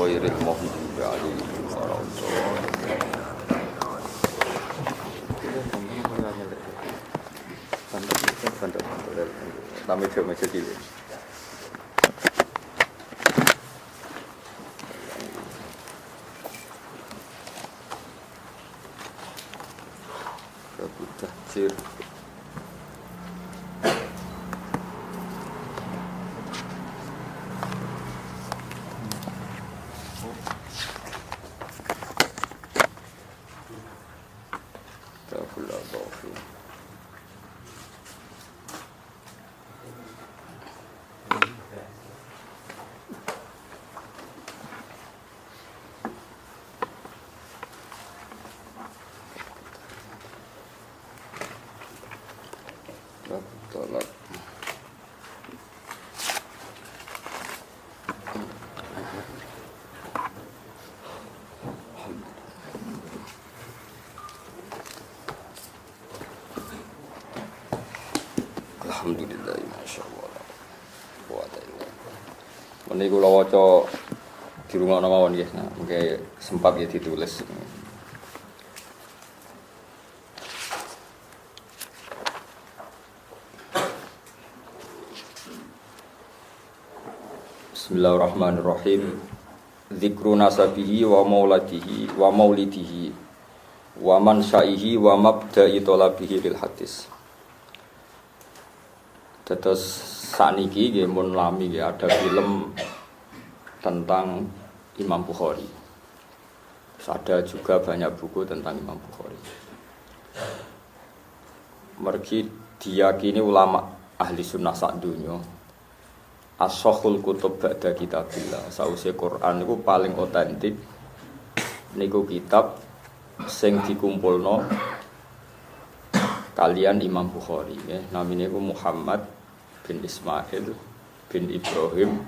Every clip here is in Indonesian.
ghairil maghdubi 'alaihim waladdallin. Kami cuma sedih. Tahjir. Tolak. Alhamdulillah, masyaallah. Ini kula waca di rumah mawon nggih. Nah, mungkin sempat ya ditulis. Bismillahirrahmanirrahim. Dzikru nasabihi wa maulatihi wa maulidihi wa mansaihi wa mabda'i talabihi lil hadis. Terus sakniki nggih mun lami nggih ada film tentang Imam Bukhari. Terus ada juga banyak buku tentang Imam Bukhari. Mergi diyakini ulama ahli sunnah sak donya as-sahhul kutub ba'da kitabillah. Sause Quran niku paling otentik niku kitab sing dikumpulno kalian Imam Bukhari nggih. Namine niku Muhammad bin Ismail bin Ibrahim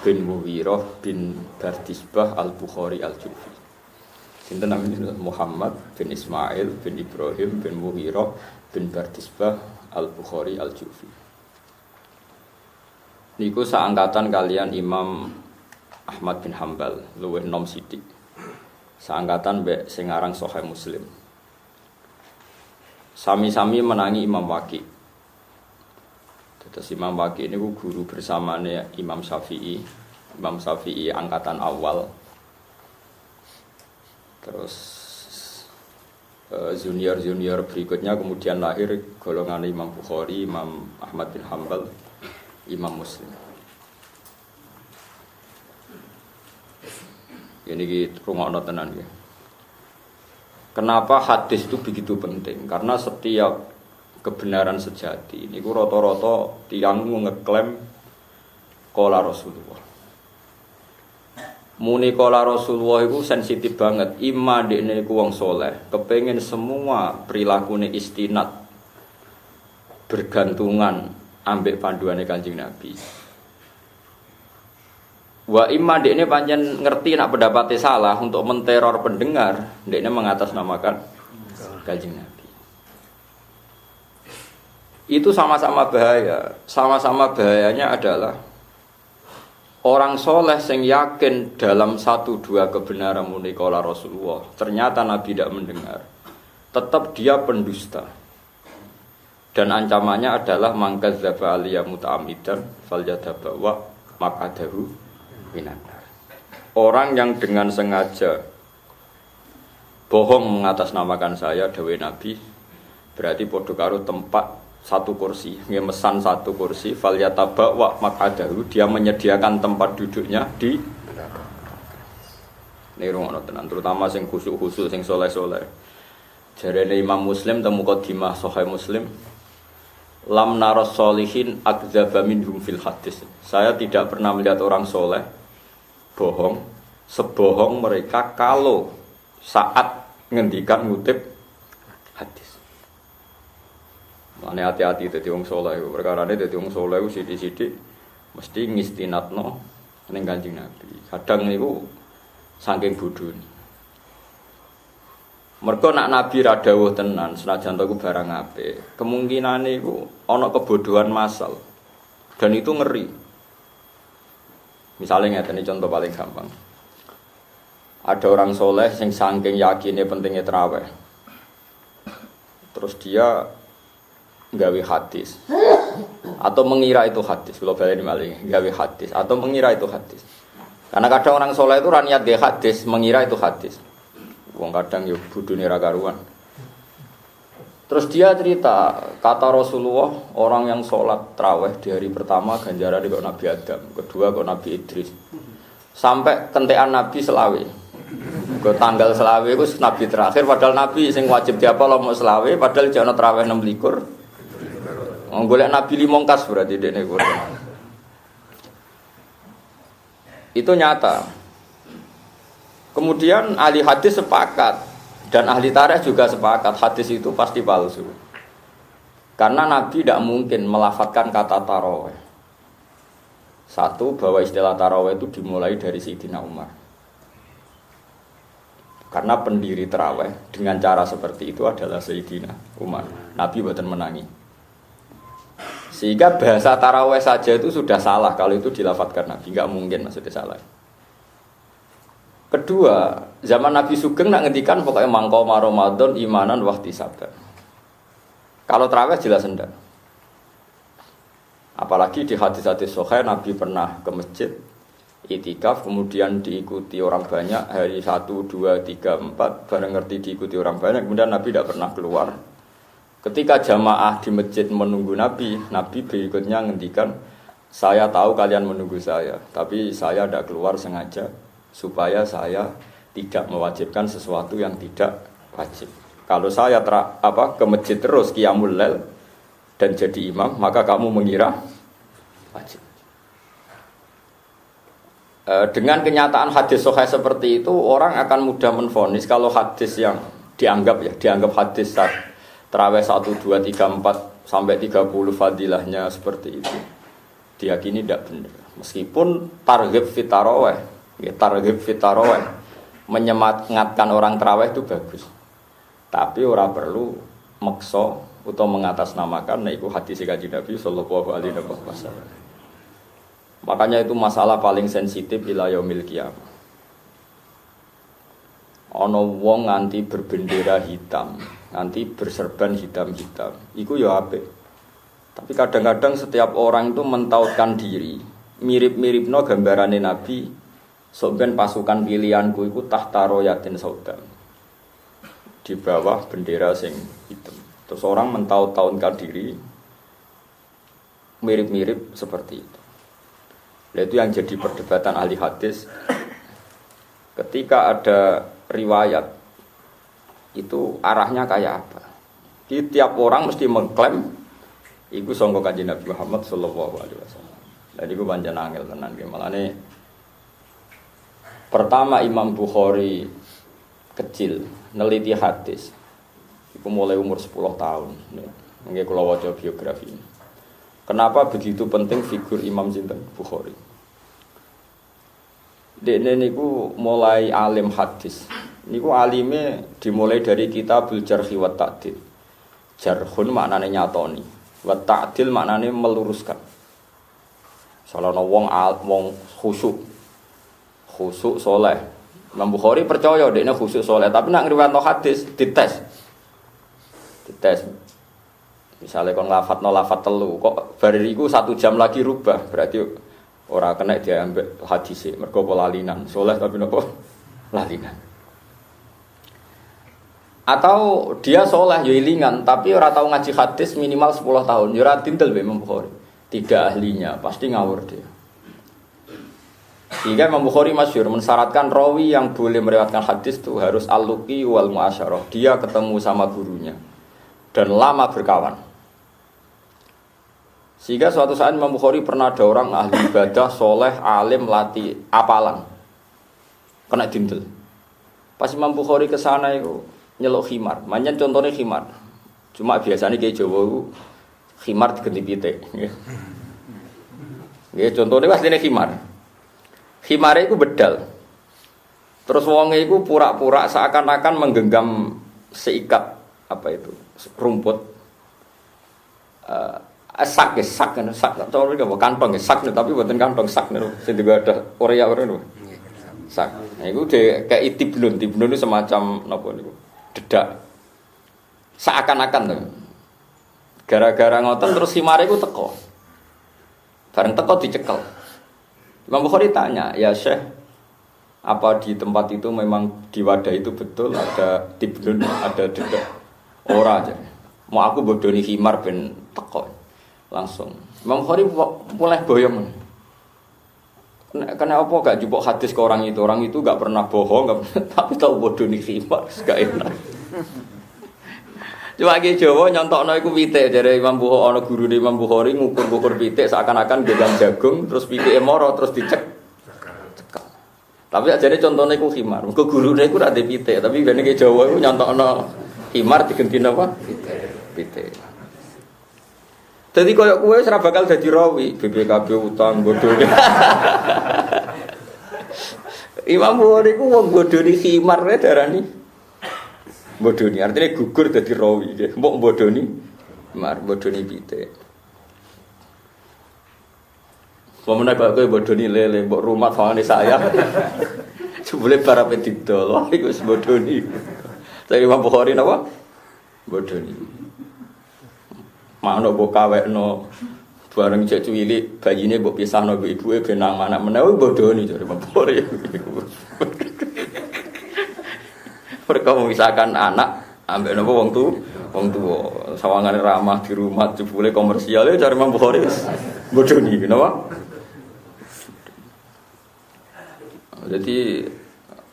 bin Mughirah bin Bardisbah al-Bukhari al-Jufi. Sinten namine Muhammad bin Ismail bin Ibrahim bin Mughirah bin Bardisbah al-Bukhari al-Jufi. Niku saangkatan kalian Imam Ahmad bin Hambal, luwih nom sithik. Saangkatan mbek sing aran Sahih Muslim. Sami-sami menangi Imam Waqi'. Terus Imam Waqi' niku guru bersamane Imam Syafi'i. Imam Syafi'i angkatan awal. Terus junior berikutnya kemudian lahir golongan Imam Bukhari, Imam Ahmad bin Hambal, Imam Muslim. Ini kita rungokno tenan ya. Kenapa hadis itu begitu penting? Karena setiap kebenaran sejati ini rata-rata tiyang ngeklaim qala Rasulullah. Muni qala Rasulullah itu sensitif banget. Ima dekne iku wong saleh, kepengin semua perilakune istinad bergantungan ambek panduane Kanjeng Nabi. Wa imma dekne pancen ngerti nek pendapatnya salah untuk menteror pendengar, dekne mengatasnamakan Kanjeng Nabi. Itu sama-sama bahaya. Sama-sama bahayanya adalah orang soleh yang yakin dalam satu dua kebenaran muni qala Rasulullah, ternyata Nabi tidak mendengar. Tetap dia pendusta. Dan ancamannya adalah mangkadzdzaba aliyya muta'ammidan falyatabawa maq'adahu minan nar. Orang yang dengan sengaja bohong mengatasnamakan saya dawuh Nabi, berarti padha karo tempat satu kursi, ngemesan satu kursi falyatabawa maq'adahu, dia menyediakan tempat duduknya di nerungono tenan, terutama sing khusuk-khusuk sing saleh-saleh. Jarene Imam Muslim temu Qadimah Sahih Muslim, lam naras solihin akdzaba minhum fil hadis. Saya tidak pernah melihat orang soleh bohong sebohong mereka kalau saat ngendikan ngutip hadis. Mane hati-hati dadi wong soleh. Perkarane dadi wong soleh ku sithik-sithik mesti ngistinatno ning Kanjeng Nabi. Kadang niku saking bodhone. Mergo nak Nabi ra dawuh tenan, senajan to ku barang apik, kemungkinane iku ana kebodohan massal. Dan itu ngeri. Misalnya ngeten contoh paling gampang. ada orang soleh yang saking yakinnya pentingnya tarawih. Terus dia gawe hadis atau mengira itu hadis. Kalau balik maling gawe hadis atau mengira itu hadis. Karena kadang orang soleh itu niat gawe hadis, mengira itu hadis. Wong kadang yo budune ra karuan. Terus dia cerita, kata Rasulullah, orang yang sholat tarawih di hari pertama ganjaran kok Nabi Adam, kedua kok Nabi Idris. Sampai kentekan Nabi selawe. Ke tanggal selawe itu Nabi terakhir, padahal Nabi sing wajib diapa lo mau selawe, padahal jangan tarawih 26. Golek Nabi limongkas berarti dene Quran. Itu nyata. Kemudian ahli hadis sepakat. Dan ahli tarikh juga sepakat hadis itu pasti palsu. Karena Nabi tidak mungkin melafadzkan kata tarawih. Satu, bahwa istilah tarawih itu dimulai dari Sayyidina Umar. Karena pendiri tarawih dengan cara seperti itu adalah Sayyidina Umar. Nabi buatan menangi. Sehingga bahasa tarawih saja itu sudah salah kalau itu dilafadzkan Nabi. Enggak mungkin maksudnya salah. Kedua, zaman Nabi Sugeng nak ngendikan pokoknya mangkoma Ramadan imanan wahti sabar. Kalau tarawih jelas enggak. Apalagi di hadis-hadis sahih Nabi pernah ke masjid itikaf kemudian diikuti orang banyak hari 1, 2, 3, 4 bareng ngerti diikuti orang banyak kemudian Nabi tidak pernah keluar. Ketika jamaah di masjid menunggu Nabi, Nabi berikutnya ngendikan saya tahu kalian menunggu saya, tapi saya tidak keluar sengaja supaya saya tidak mewajibkan sesuatu yang tidak wajib. Kalau saya ke masjid terus qiyamul lail dan jadi imam, maka kamu mengira wajib. Dengan kenyataan hadis sahih seperti itu, orang akan mudah menvonis kalau hadis yang dianggap hadis tarawih 1, 2, 3, 4 sampai 30 fadilahnya seperti itu diyakini tidak benar. Meskipun targhib fit tarawih targhib fit tarawih menyemangatkan orang tarawih itu bagus. Tapi ora perlu maksa atau mengatasnamakan itu hadis Kanjeng Nabi sallallahu alaihi wasallam. Makanya itu masalah paling sensitif ila yaumil qiyamah. Ana wong nganti berbendera hitam, nanti berserban hitam-hitam. Iku ya apik. Tapi kadang-kadang setiap orang itu mentautkan diri, mirip-miripno gambarane Nabi. Soben pasukan pilihanku itu tahta royatin sauda di bawah bendera sing hitam. Terus orang mentaut-tautkan diri mirip-mirip seperti itu. Nah, itu yang jadi perdebatan ahli hadis. Ketika ada riwayat itu arahnya kayak apa? Di tiap orang mesti mengklaim iku sangka Kanjeng Nabi Muhammad sallallahu alaihi wasallam. Jadi iku pancen angel tenan ki malane. Pertama Imam Bukhari kecil neliti hadis. Iku mulai umur 10 tahun. Nggih kula waca biografi. Kenapa begitu penting figur Imam sinten Bukhari? Dekne niku mulai alim hadis. Niku alime dimulai dari Kitabul Jarh wa Ta'dil. Jarhun maknane nyatoni, wa ta'dil maknane meluruskan. Salahno wong khusyuk soleh. Imam Bukhari percaya dekne khusyuk soleh, tapi nak ngriwayatno hadis dites. Misalnya kon lafadzno lafadz telu, kok bariku 1 jam lagi rubah, berarti ora kena diambil hadise, mergo lalinan. Soleh tapi napa? Lalinan. Atau dia soleh yo ilingan, tapi ora tau ngaji hadis minimal 10 tahun, yo ora tintel Imam Bukhari. Tidak ahlinya, pasti ngawur dia. Sehingga Imam Bukhari masyhur mensyaratkan rawi yang boleh meriwayatkan hadis itu harus al-luqi wal muasyarah. Dia ketemu sama gurunya dan lama berkawan. Sehingga suatu saat Imam Bukhari pernah ada orang ahli ibadah, soleh, alim, latih, apalan kena dintel. Pas Imam Bukhari ke sana itu nyeluk khimar. Manjen contohnya khimar. Cuma biasanya kayak Jawa itu khimar diganti pitik. Nggih, contohnya asline khimar. Khimare iku bedal. Terus wonge iku pura-pura seakan-akan menggenggam seikat apa itu? Rumput. Sak kantong sak tapi bukan kantong sak sing juga ada Korea. sak. Nah, iku kayak tibnun itu semacam napa niku? Dedak. Seakan-akan to. Gara-gara ngoten terus himare iku teko. Bareng teko dicekel. Imam Bukhari tanya, "Ya Syekh, apa di tempat itu memang di wadah itu betul ada tibnun, ada dedak?" Ora aja. Mau aku bodoni himar ben teko. Langsung. Imam Bukhari mulai boyong. Karena apa gak jupuk hadis ke orang itu gak pernah bohong, tapi tahu bodoni himar, gak enak. Cuma ki Jawa nyontokno iku pitik jare Imam Bukhari ana gurune Imam Bukhari ngukur-ngukur pitik seakan-akan gegang jagung terus pitike moro terus dicek. Tapi ajane contone iku himar. Mergo gurune iku ra ndek pitik, tapi gene ki Jawa iku nyontokno himar digenti napa? Pitik. Jadi koyok kue serah bakal jadi rawi BPKB utang bodoni. Imam Bukhari ku wong bodoni khimar wae darani. Bodoni artinya gugur jadi rawi nggih. Mbok bodoni mar bodoni pitik. Pemene kok kowe bodoni lele mbok rumah fane saya. Sebule para pedidol. Wah iku bodoni. Dari Imam Bukhari napa? Bodoni. Mana mbok kawekno bareng cek cuwilik bayine mbok pisahno mbek ibuke ben nang anak menawa bodoni jare Bukhari. Mereka memisahkan anak ambek napa wong tuwa. Sawangane ramah di rumah jebule komersial jare Imam Bukhari bodoni napa? Jadi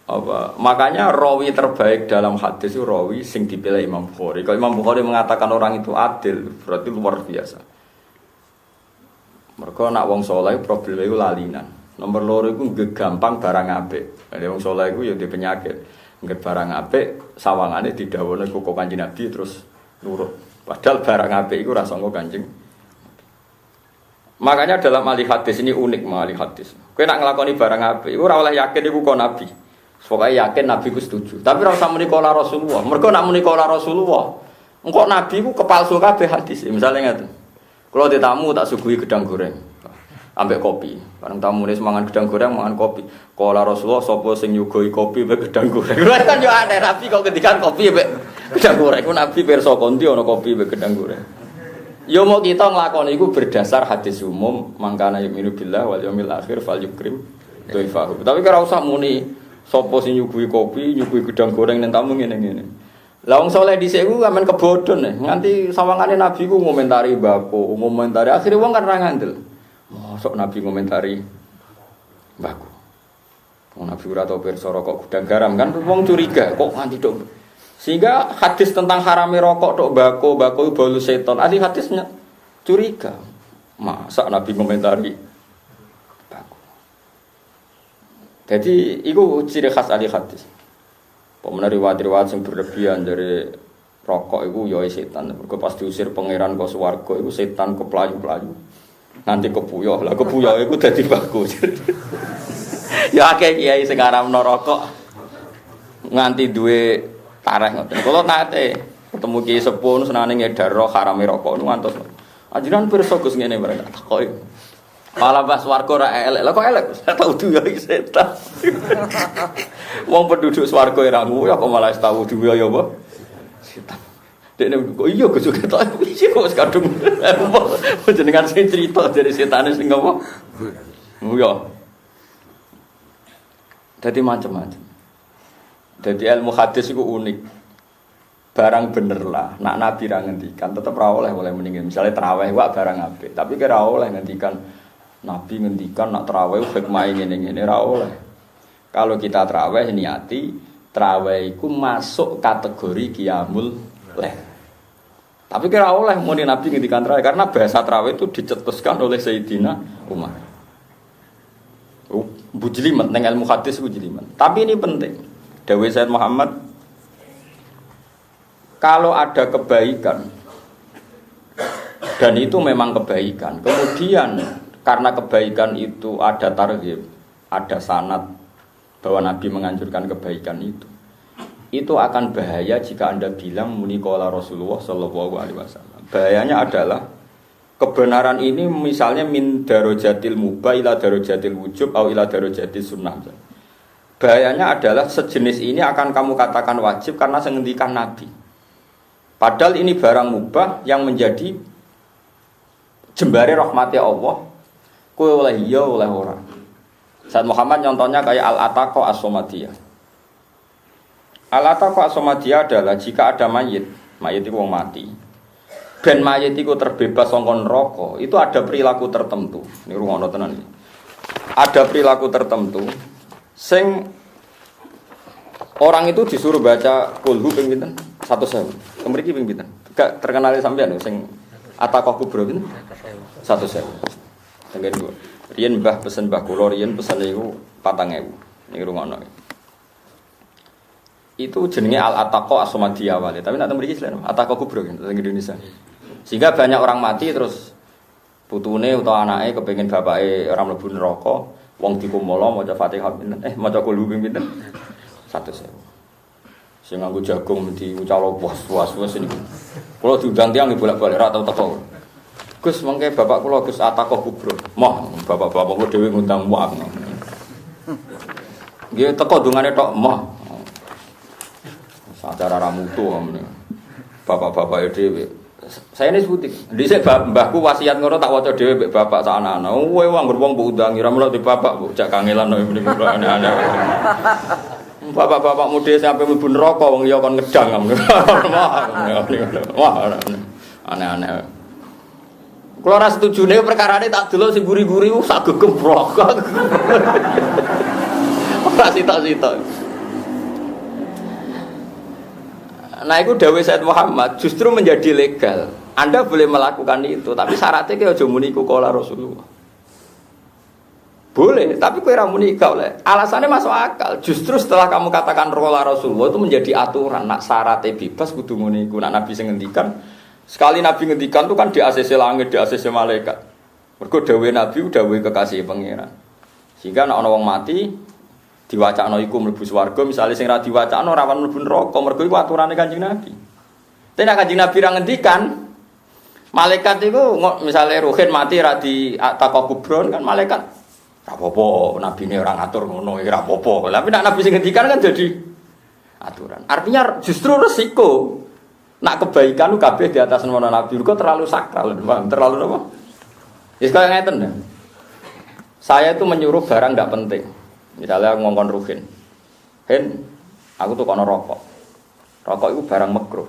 apa makanya rawi terbaik dalam hadis itu rawi sing dipilih Imam Bukhari. Kalau Imam Bukhari mengatakan orang itu adil berarti luar biasa. Mereka nak wong saleh probleme iku lalinan. Nomor loro iku gampang barang apik. Nek wong saleh iku ya di penyakit. Ngget barang apik sawangane didhawuhne kok Kanjeng Nabi terus nurut. Padahal barang apik iku ra sangka Kanjeng. Makanya dalam ahli hadis ini unik ahli hadis. Kowe nak nglakoni barang apik iku ora oleh yakin iku kok Nabi. Pokoknya yakin Nabi ku setuju. Tapi ora usah muni kala Rasulullah. Mergo nak muni kala Rasulullah, engko Nabi ku kepalsu kabeh hadis. Misale ngaten. Kalau di tamu tak suguhi gedang goreng. Ambek kopi. Bareng tamune semangan gedang goreng mangan kopi. Kala Rasulullah sapa sing nyugoi kopi mbek gedang goreng. Lha kan yo aneh Nabi kok ngendikan kopi mbek gedang goreng. Ku Nabi pirsa konti ana kopi mbek gedang goreng. Yo mau kita nglakoni iku berdasar hadis umum, mangkana yu'minu billah wal yaumil akhir fal yukrim dhaifahu. Tapi ora usah muni sapa sing nyuguhi kopi, nyuguhi gedang goreng ning tamu ngene-ngene. Lah wong saleh dhisik ku amen kebodhon nganti sawangane Nabi ku ngomentari mbako, ngomentari akhire wong kan ra ngandel. Mosok Nabi ngomentari mbako. Wong Nabi ora tau pirsa rokok gudang garam kan wong curiga kok nganti tok. Sehingga hadis tentang harame rokok tok mbako bolu seton. Ahli hadisnya curiga. Masa Nabi ngomentari jadi, itu ciri khas ahli hadis. Pemenang riwayat-riwayat yang berlebihan dari rokok itu ya setan. Mereka pas diusir pangeran ke swarga itu setan ke pelayu-pelayu. Nanti kepuyoh lah, kepuyoh itu jadi bagus. Ya kayak kiai sekarang rokok nganti duwe tareh ngoten. Kalau nate ketemu kiai sepuh senane ngedar roh harame rokok nu ngantos. Ajiran pirsa Gus ngene bareng takoki. Malah pas swarga ra elek. Lah kok elek? Saya tahu duwe iki setan. Wong penduduk swarga ora nguyu kok malah tahu duwe ya apa? Setan. Dekne kok iya Gus ketok iki kok kadung. Jenengan sing cerita dari setane sing apa? Nguyu. Dadi macam-macam. Dadi ilmu hadis iku unik. Barang bener lah. Nak Nabi ra ngendikan tetep ra oleh mendingin. Misale traweh wae barang apik, tapi kira oleh ngendikan Nabi ngendikan nak traweh hikmah ngene-ngene ra oleh. Kalau kita traweh niati traweh iku masuk kategori qiyamul lail. Tapi kira oleh muni Nabi ngendikan traweh karena bahasa traweh itu dicetuskan oleh Sayyidina Umar. Bujlimat nang ilmu hadis bujlimat. Tapi ini penting. Dawuh Sayyid Muhammad kalau ada kebaikan dan itu memang kebaikan, kemudian karena kebaikan itu ada targhib, ada sanad bahwa Nabi menganjurkan kebaikan itu akan bahaya jika Anda bilang muni qala Rasulullah sallallahu alaihi wasallam. Bahayanya adalah kebenaran ini misalnya min darajatil mubah ila darajatil wujub atau ila darajatil sunnah. Bahayanya adalah sejenis ini akan kamu katakan wajib karena sengendikan Nabi. Padahal ini barang mubah yang menjadi jembare rahmati Allah. Kowe oleh iya oleh ora. Said Muhammad nyontohnya kayak al-ataqo as-somadiyah. Al-ataqo as-somadiyah adalah jika ada mayit itu wong mati. Ben mayit iku terbebas saka neraka, itu ada perilaku tertentu. Ini rungono tenan iki. Ada perilaku tertentu sing orang itu disuruh baca kulhu ping pinten? 100.000. Mriki ping pinten? Gak terkenal sampean sing ataqo kubro pinten? 100.000. Tenggen kula. Riyen Mbah pesen Mbah kula riyen pesen niku 4.000. Niki rungono. Itu jenenge al-ataqo as-somadiyah wale. Tapi nek mriki selain ataqo kubro kan teng Indonesia. Sehingga banyak orang mati terus putune utawa anake kepengin bapake ora mlebu neraka, wong dikumala maca Fatihah pinten? Maca kulhu pinten? 100.000. Sing nganggo jagung diucalo puas-puas wis niku. Kula diundang tiyang bolak-balik ra tau teko. Gus mengke bapak kula Gus ataqo kubro. Moh, bapak-bapak kula dhewe ngundang muak. Nggih teko dungane tok moh. Acara ramutu ngene. Bapak-bapak dhewe. Saya ini sebutik. Dhisik mbahku wasiat ngono tak waca dhewe mbek bapak sak anak-anak. Kowe wong wong mbok undangi ra melu di bapak mbok jak kangelan mriki aneh-aneh. Bapak-bapak muda sampai mlebu neraka wong ya kon ngedang. Wah, aneh-aneh. Kalau ora setujune perkarane tak delok sing guri-guri sak gegem brok. Ora sitok-sitok. Nah itu dawuh Said Muhammad justru menjadi legal. Anda boleh melakukan itu, tapi syaratnya kaya aja muni iku qala Rasulullah. Boleh, tapi kowe ora muni gak oleh. Alasannya masuk akal. Justru setelah kamu katakan qala Rasulullah itu menjadi aturan. Nak syaratnya bebas kudu muni iku. Nak Nabi sing ngendikan, sekali Nabi ngendikan itu kan di ACC langit, di ACC malaikat. Mergo dawuh Nabi dawuh kekasih pangeran. Sehingga nek ana wong mati diwacana iku mlebu swarga, misale sing ra diwacana ora awan mlebu neraka, mergo iku aturane Kanjeng Nabi. Tapi nek Kanjeng Nabi ra ngendikan, malaikat iku misale ruhin mati ra di ataqo kubron kan malaikat ra apa-apa, nabine ora ngatur ngono ora apa-apa. Tapi nek Nabi sing ngendikan kan jadi aturan. Artinya justru resiko nak kebaikan ku kabeh di atas nama Nabi kok terlalu sakral, terlalu apa? Wis kaya ngeten ya. Saya itu menyuruh barang enggak penting. Misalnya ngongkon ruhin, Hen, aku tuh kono rokok. Rokok itu barang makruh.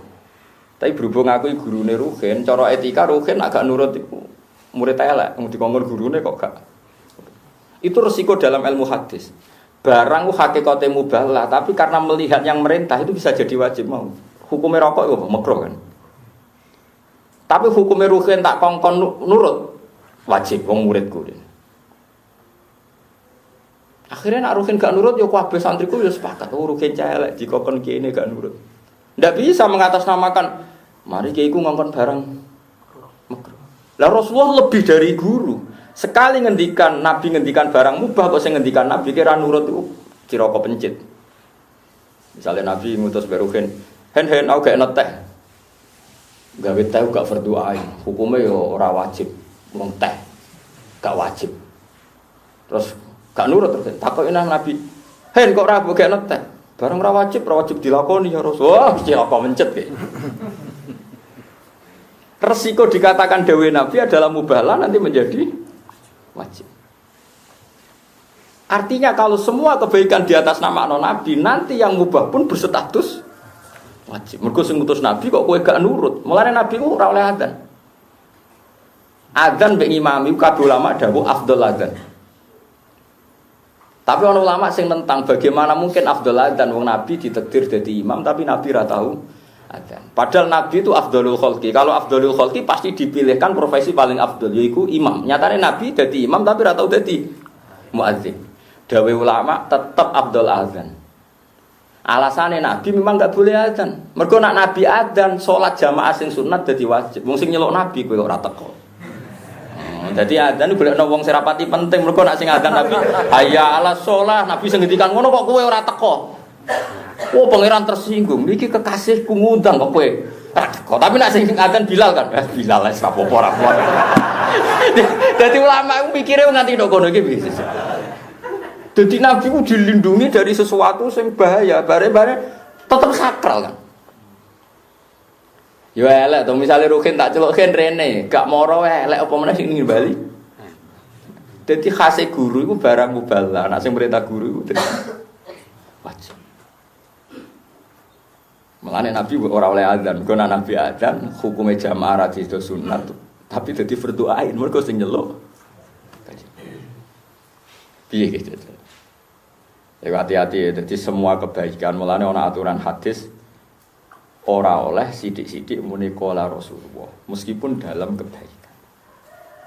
Tapi berhubung aku gurune ruhin, cara etika ruhin agak nurut itu murid elek, dikongkon gurune kok gak. Itu resiko dalam ilmu hadis. Barang hakikate mubah lah, tapi karena melihat yang merintah itu bisa jadi wajib mau. Hukumnya rokok itu makruh kan. Tapi hukumnya ruhin tak kongkon nurut wajib wong muridku. Akhirnya nak ruhin gak nurut, ya kabeh santriku ya sepakat. Oh ruhin celek, jika kon kene gak nurut. Ndak bisa mengatasnamakan, mari kiaiku ngongkon barang makruh. Lah Rasulullah lebih dari guru. Sekali ngendikan, Nabi ngendikan barang mubah, kok sing ngendikan Nabi kira nurut itu ciraka pencit. Misalnya Nabi ngutus beruhin, hen aku gak teh. Gawe teh gak fardu ain. Hukumnya ya ora wajib. Wong teh gak wajib. Terus gak nurut terus takoki nang Nabi. Hen kok ora mbok gak teh? Barang ora wajib dilakoni ya Rasul. Wah, mesti apa mencet iki. Resiko dikatakan dewe Nabi adalah mubalah nanti menjadi wajib. Artinya kalau semua kebaikan di atas nama Nabi, nanti yang mubah pun berstatus wajib. Mergo sing ngutus Nabi kok kowe gak nurut. Mulane Nabi ku ora oleh adzan. Adzan mbek imami kabeh ulama dawuh afdhal adzan. Tapi ana ulama sing tentang bagaimana mungkin afdhal adzan wong Nabi ditakdir dadi imam tapi Nabi ra tahu adzan. Padahal Nabi itu afdhalul khalqi. Kalau afdhalul khalqi pasti dipilihkan profesi paling afdhal yaiku imam. Nyatane Nabi dadi imam tapi ra tahu dadi muadzin. Dawe ulama tetap afdhal adzan. Alasannya Nabi memang enggak boleh adzan. Mergo nak Nabi adzan salat jamaah sing sunat dadi wajib. Wong sing nyeluk Nabi kowe ora teko. Jadi adzan itu boleh wong serapati penting. Mereka nak sing adzan Nabi hayya ala sholah. Nabi sing ngendikan ngono kok kowe ora teko. Oh pangeran tersinggung. Iki kekasihku ngundang kok kowe ora teko. Tapi nak sing adzan Bilal kan. Bilal wis apa ora kuat. Dadi ulama aku mikire nganti ndok kono iki bisa. Jadi Nabi ku dilindungi dari sesuatu yang bahaya, bare-bare tetap sakral kan. Yo elek to misale Rukin tak celukin rene, gak moro elek apa meneh sing ning Bali. Dadi khase guru iku barang muballah, nek sing perintah guru iku wajib. Mulane Nabi ora oleh adzan, kok Nabi adzan hukume jamaah ra itu sunat, tapi dadi fardhu ain mergo sing nyeluk. Piye gitu. Ya hati-hati, jadi semua kebaikan mulane ana aturan hadis ora oleh sidik-sidik muni qala Rasulullah meskipun dalam kebaikan.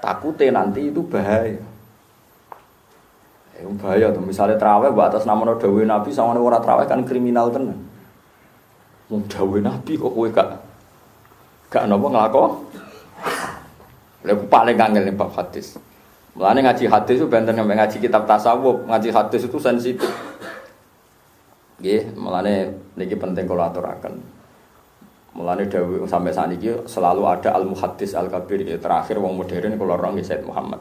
Takutnya nanti itu bahaya. Bahaya tuh misalnya traweh mbok atas nama dawuh Nabi samane ora traweh kan kriminal tenan. Wong dawuh Nabi kok kowe gak napa nglakon. Lha paling kangen ning bab hadis. Mulane ngaji hadis itu benten sampe ngaji kitab tasawuf, ngaji hadis itu sensitif. Nggih, mulane niki penting kula aturaken. Mulane dawuh sampai saniki selalu ada al-muhaddis al-kabir ya terakhir wong modern kula ora nggih Said Muhammad.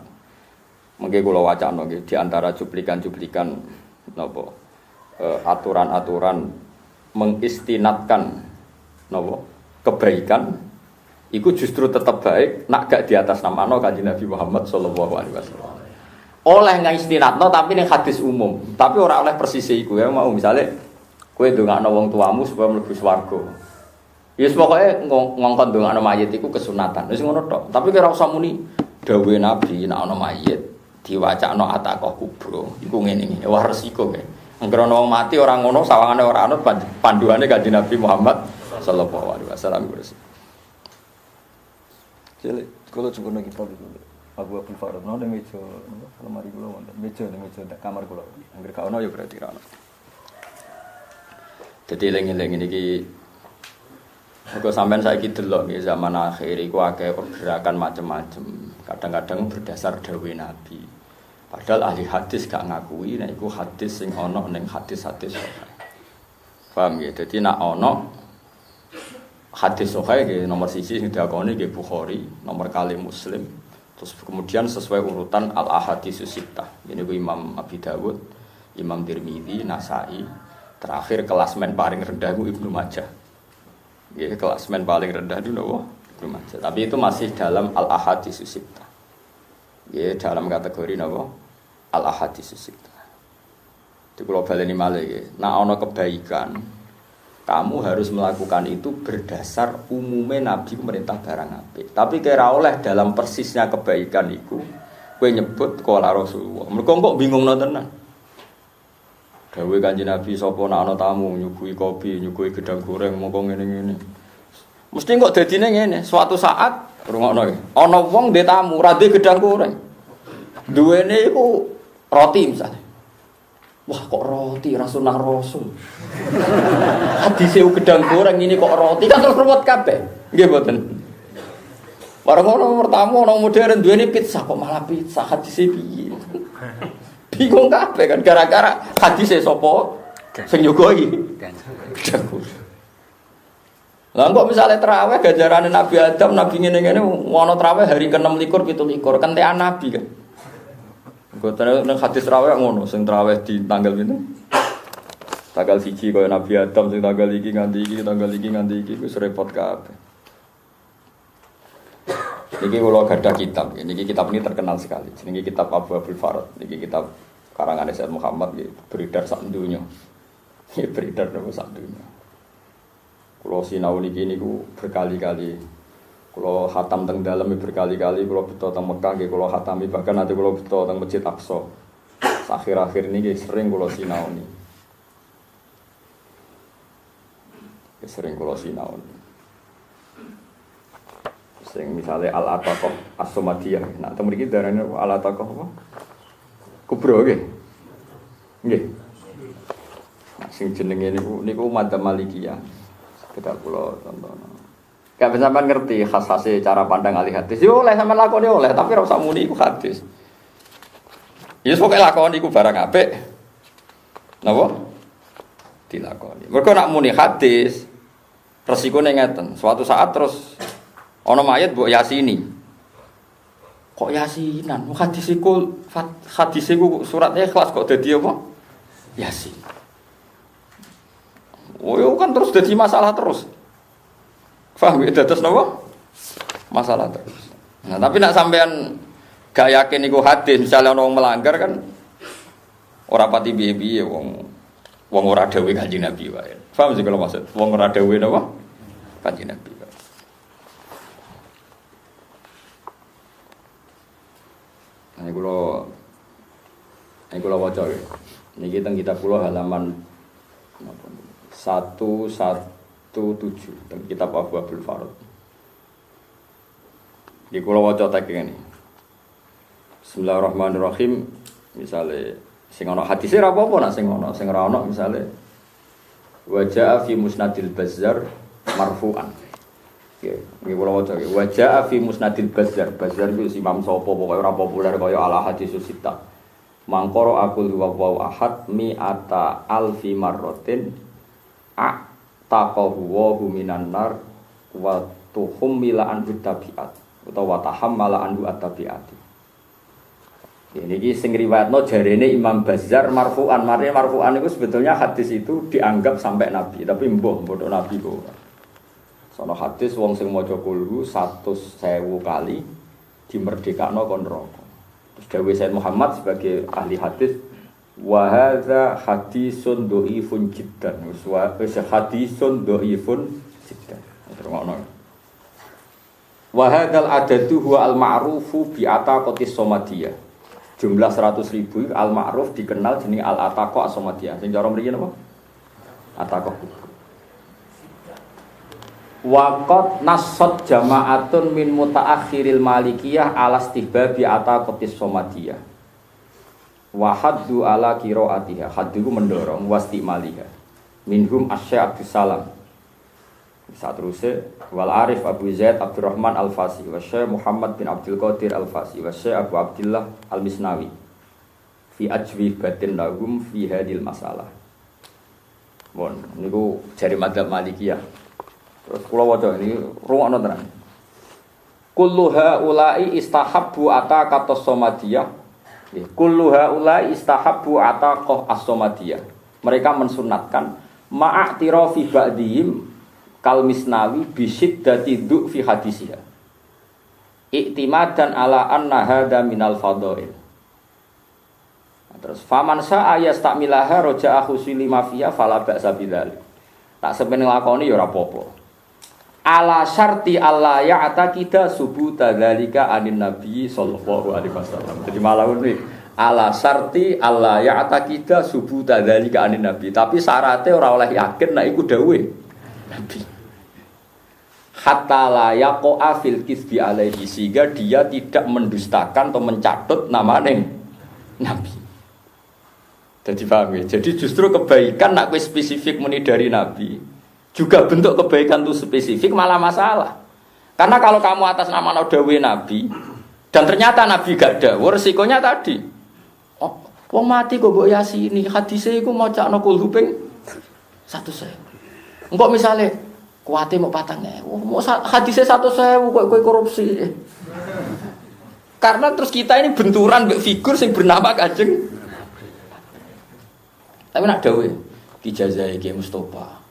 Mengke kula wacana nggih di antara cuplikan-cuplikan napa aturan-aturan mengistinatkan napa kebaikan iku justru tetap baik nak gak di atas namano Kanjeng Nabi Muhammad sallallahu alaihi wasallam. Oleh ngistinatno tapi ning hadis umum, tapi ora oleh persis iku ya mau misale kowe ndongakno wong tuamu supaya mlebu swarga. Ya pokoke ngongkon ndongakno mayit iku kesunatan. Wis ngono tok. Tapi kira usah muni dawuhe Nabi nek ana mayit diwacakno atakoh kubro iku ngene-ngene wah resiko kae anggere ana wong mati ora ngono sawangane ora anut panduane Kanjeng Nabi Muhammad sallallahu alaihi wasallam Jadi kalau cukup lagi tahu itu Abu Abdul Farad nol yang meja lemari kula wonten meja kamar kula anggere ka ono ya berarti ra ono dadi eling-eling niki kok sampean saiki delok nggih zaman akhir iku akeh pergerakan macam-macam kadang-kadang berdasar dawuh Nabi. Padahal ahli hadis gak ngakui nek iku hadis sing ana ning hadis-hadis sahih. Paham ya? Dadi nek ana hadis sahih nggih nomor 1 sing diakoni nggih Bukhari, nomor kali Muslim. Terus kemudian sesuai urutan al-ahaditsus sittah. Ini ku Imam Abi Dawud, Imam Tirmidzi, Nasa'i. Terakhir kelasmen paling rendah ku Ibnu Majah. Nggih, kelasmen paling rendah itu napa? Ibnu Majah. Tapi itu masih dalam al-ahaditsus sittah. Ya, dalam kategori napa? Al-ahaditsus sittah. Di kula baleni malih nggih. Nek ana kebaikan, kamu harus melakukan itu berdasar umumnya Nabi merintah barang apik. Tapi kira oleh dalam persisnya kebaikan itu, kowe nyebut qala Rasulullah. Mergo kok bingungno tenan. Dawuh Kanjeng Nabi sapa nek ana tamu nyuguhi kopi, nyuguhi gedang goreng mongko ngene-ngene. Mesti kok dadine ngene, suatu saat rungokno iki. Ana wong ndek tamu, ra ndek gedang goreng. Duwene iku roti misalnya. Wah kok roti rasul rasul. Hadise gedang goreng ini kok roti kan terus ruwet kabeh. Nggih mboten. Bareng ono pertama ono modern duwene pizza kok malah pizza hadise piye. Bingung kabeh kan gara-gara hadise sapa sing nyugoi. Gedang goreng. Lah kok misale traweh ganjarane Nabi Adam, Nabi ngene-ngene ono traweh hari ke-6 17 kentekan Nabi kan. Gotane nang hadis traweh ngono, sing traweh di tanggal pinten? Tanggal 1 kaya Nabi Adam sing tanggal iki nganti iki, tanggal iki nganti iki wis repot kabeh. Niki kula gadah kitab, niki kitab ini terkenal sekali. Jenenge kitab Abu Abdul Farad. Niki kitab karangan Said Muhammad nggih beredar sak donya. Nggih beredar nang sak donya. Kula sinau niki niku berkali-kali. Kalau khatam teng dalem berkali-kali, kalau beto teng Mekah, kalau khatami bahkan nanti kalau beto teng Masjid Aqsa. Akhir-akhir ini sering kalau sinau nih, sering kalau sinau nih. Sing misalnya al-ataqah as-somadiyah, nah teng mriki darane al-ataqah apa? Kubro nggih. Nggih. Sing jenenge niku madzhab Malikiyah. Kita kula tonton. Gak bisa sampean ngerti khas-khase cara pandang ahli hadis. Yo oleh sampean lakoni oleh, tapi ora usah muni iku hadis. Ya pokoke lakoni iku barang apik. Napa? Dilakoni. Mergo nek muni hadis, resikone ngeten. Suatu saat terus ana mayit mbok yasini. Kok yasinan? Hadis iku suratnya Ikhlas kok dadi apa? Yasin. Oh, yo kan terus dadi masalah terus. Paham ya terus napa? Masalah terus. Nah, tapi nak sampean gak yakin iku hadis, misalnya orang melanggar kan ora pati piye-piye wong ora dawuh Kanjeng Nabi wae. Paham sih kalau maksud? Wong ora dawuh napa? Kanjeng Nabi. Ini kula waca ya. Niki teng kitab kula halaman 117 teng kitab Abwaabul Farad. Di kula waca teks ngene. Bismillahirrahmanirrahim. Misale sing ana hadise ora apa-apa nak sing ana, sing ora ana misale wa jaa fi musnadil Bazzar marfu'an. Nggih kula waca nggih. Wa jaa fi musnadil Bazzar. Bazzar itu imam sapa pokoke ora populer kaya ala hadisus sita. Mangkoro akul wa ahad mi'ata alfi marratin taqahu wa minan nar wa tuhummila anhu tabiat utawa tahammala anhu at-tabiati. Niki sing riwayatno jarene Imam Bazzar marfu'an. Marfu'an itu sebetulnya hadis itu dianggap sampai Nabi, tapi mbuh bodho Nabi kok. Sono hadis wong sing maca kulhu 100.000 kali dimerdekakno kon neraka. Terus dawuh Sayyid Muhammad sebagai ahli hadis, wa hadza hadisun dhaifun jiddan. Wa hadisun dhaifun jiddan. Terus wa hadzal adadu huwa al-ma'rufu bi ataqatis somadiyah. Jumlah 100.000 al-ma'ruf dikenal jeneng al-ataqah as-somadiyah. Sing cara mriki napa? Ataqah. Waqat nasat jama'atun min mutaakhiril malikiyah ala istihbabi ataqatis somadiyah. Wa haddu ala qiraatiha. Haddu mendorong wastimaliha. Minhum Asy-Syaikh Abdus Salam. Satruse wal Arif Abu Zaid Abdurrahman Al-Fasi wa Syekh Muhammad bin Abdul Qadir Al-Fasi wa Syekh Abu Abdullah Al-Misnawi fi ajwi batin lahum fi hadil masalah. Bon niku jari madzhab Malikiyah. Terus kula waca ini rungokno tenan. Kullu haula'i istahabbu ataqatus somadiyah. Kullu haula'i istahabbu ataqah as-somadiyah. Mereka mensunatkan ma'atirafi ba'dihim kal misnawi bisiddati du fi hadisiha i'timadan ala anna hadza minal fadhail. Terus faman sa'a yastamilaha raja'a husili ma fiha fala ba'sa bidzalik. Tak sepen nglakoni ya ora apa-apa. Ala syarti alla ya'taqida subuta dzalika anin nabi sallallahu alaihi wasallam. Jadi malah ini ala syarti alla ya'taqida subuta dzalika anin nabi. Tapi syaratnya ora oleh yakin nek iku dawuhe Nabi. Hatta la yaqa'a fil kisbi alaihi, sehingga dia tidak mendustakan atau mencatut namanya Nabi. Jadi paham ya? Jadi justru kebaikan nak kowe spesifik muni dari Nabi, juga bentuk kebaikan itu spesifik malah masalah. Karena kalau kamu atas nama dawuhe Nabi dan ternyata Nabi gak dawuh, resikonya tadi. Oh, wong mati kok mbok yasini, hadise iku macakno kulhu ping 100.000. Engko misale kuwate mau 4.000, mau hadise 100.000 kok kowe korupsi. Karena terus kita ini benturan mbek figur sing bernama Kanjeng. Tapi nak dawuh dijazahi Ki Mustofa.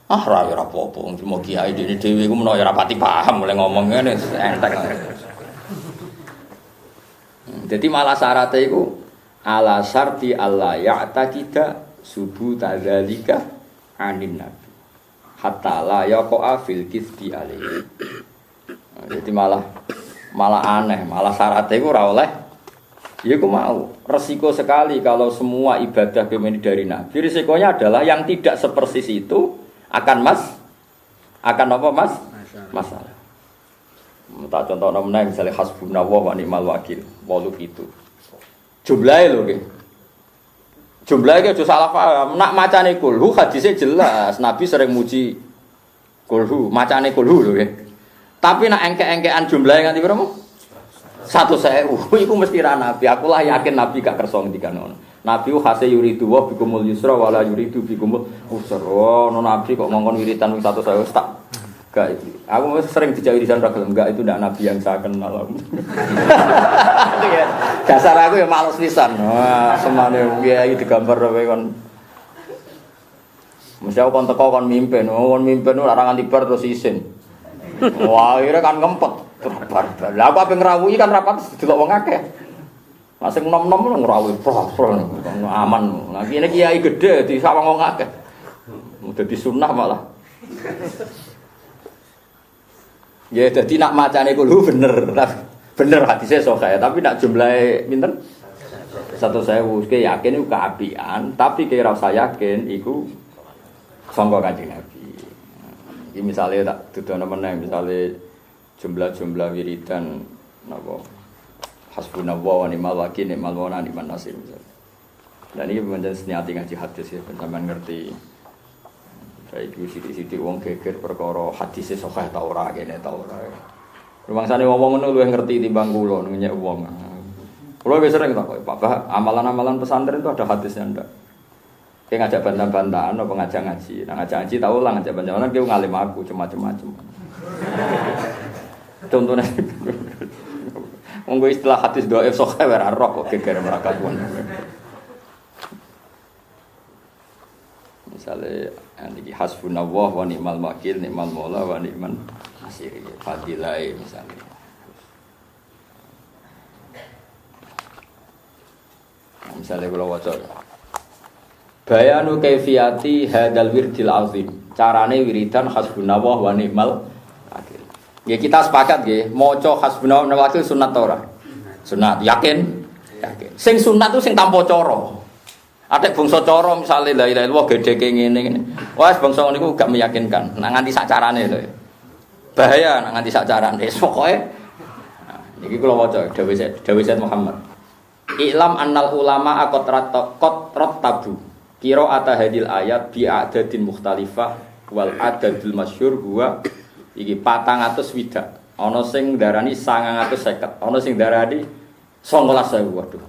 Ah ra ora apa-apa wong mau kiai dene dhewe iku menawa ora pati paham mulai ngomong ngene enteng. Jadi malah syaratnya iku ala syarti alla ya'taqida subuta dzalika anin nabi hatta la yaqa fil kisbi alaihi. Jadi malah aneh, malah syaratnya iku ora oleh. Ya aku mau. Resiko sekali kalau semua ibadah kemeni dari Nabi. Risikonya adalah yang tidak sepersis itu akan apa mas? Masalah. Tak contoh namanya misalnya hasbunallah wa ni'mal wakil. Walu itu. Jumlahnya loh ke. Jumlahnya juga salah paham. Nak macane kulhu hadisnya jelas. Nabi sering muji kulhu. Macane kulhu loh ke. Tapi nak engke-engkean jumlahnya nganti berapa? 100.000. Iku mesti ra Nabi. Akulah yakin Nabi gak kersa ngendikane. Nabi khase yuridu wa bikumul yusra wala yuridu bikumul usra. Oh, Nabi kok ngongkon wiritan 100.000 tak Enggak, aku sering dijauhi di sana enggak itu ndak nabi yang saya kenal. Dasar aku ya males pisan. Wah, semane kiai digambar kowe kon. Mesti aku kon teko kon mimpin ora nganti bar terus isin. Wah, akhirnya kan ngempet. Lah aku ape ngrawuhi kan rapat delok wong akeh. Lah sing nom-nom ngrawuhi aman. Lah kene kiai gedhe di sawang wong akeh. Dadi sunah malah. Ya dadi nak macane kulo bener. Bener hadise sahih, tapi nak jumlahe pinten? 1.000. Ki yakin iku keapian, tapi ki ora usah yakin iku sangka Kanjeng Nabi. Iki misale tak dudono meneh misale jumlah wiridan napa hasbunallahu wa ni'mal wakil ni'mal mawla ni'man nasir misale. Dan iki pancen niati ngaji hadis ya sampean ngerti. Saiki sithik-sithik wong geger perkara hadise sahih ta ora kene ta ora. Rumangsane wong ngono luwih ngerti timbang kula nyek wong. Kula wis sering tak kok, Pak, amalan-amalan pesantren itu ada hadisnya ndak? Kayak ngajak bantah-bantahan apa ngajak ngaji. Nah ngajak ngaji tahu lah ngajak bantah-bantahan dia ngalim aku macam-macam. Contohnya monggo istilah hadis dhaif sahih ora roh kok geger merakawan. Misalnya niki hasbunallah wa ni'mal wakil ni'mal maula wa ni'man nasir. Fadilah misalnya. Misalnya kalau waca bayanu kaifiyati hadal wirdil azim. Carane wiridan hasbunallah wa ni'mal wakil. Ya kita sepakat nggih, maca hasbunallah wa ni'mal wakil sunat ta ora? Sunat, yakin? Yakin. Sing sunat itu sing tanpa cara. Atek bangsa cara misale la ilaha illallah gedheke ngene. Wah, bangsa niku gak meyakinkan. Nak nganti sak carane lho. Bahaya nak nganti sak carane. Pokoke iki kula waca dawuh Sayyid Muhammad. I'lam annal ulama aqat rattabu qira'ata hadil ayat bi adadin mukhtalifah wal adadul masyhur huwa iki 400 swidak. Ana sing darani 950, ana sing darani 19.000. Waduh.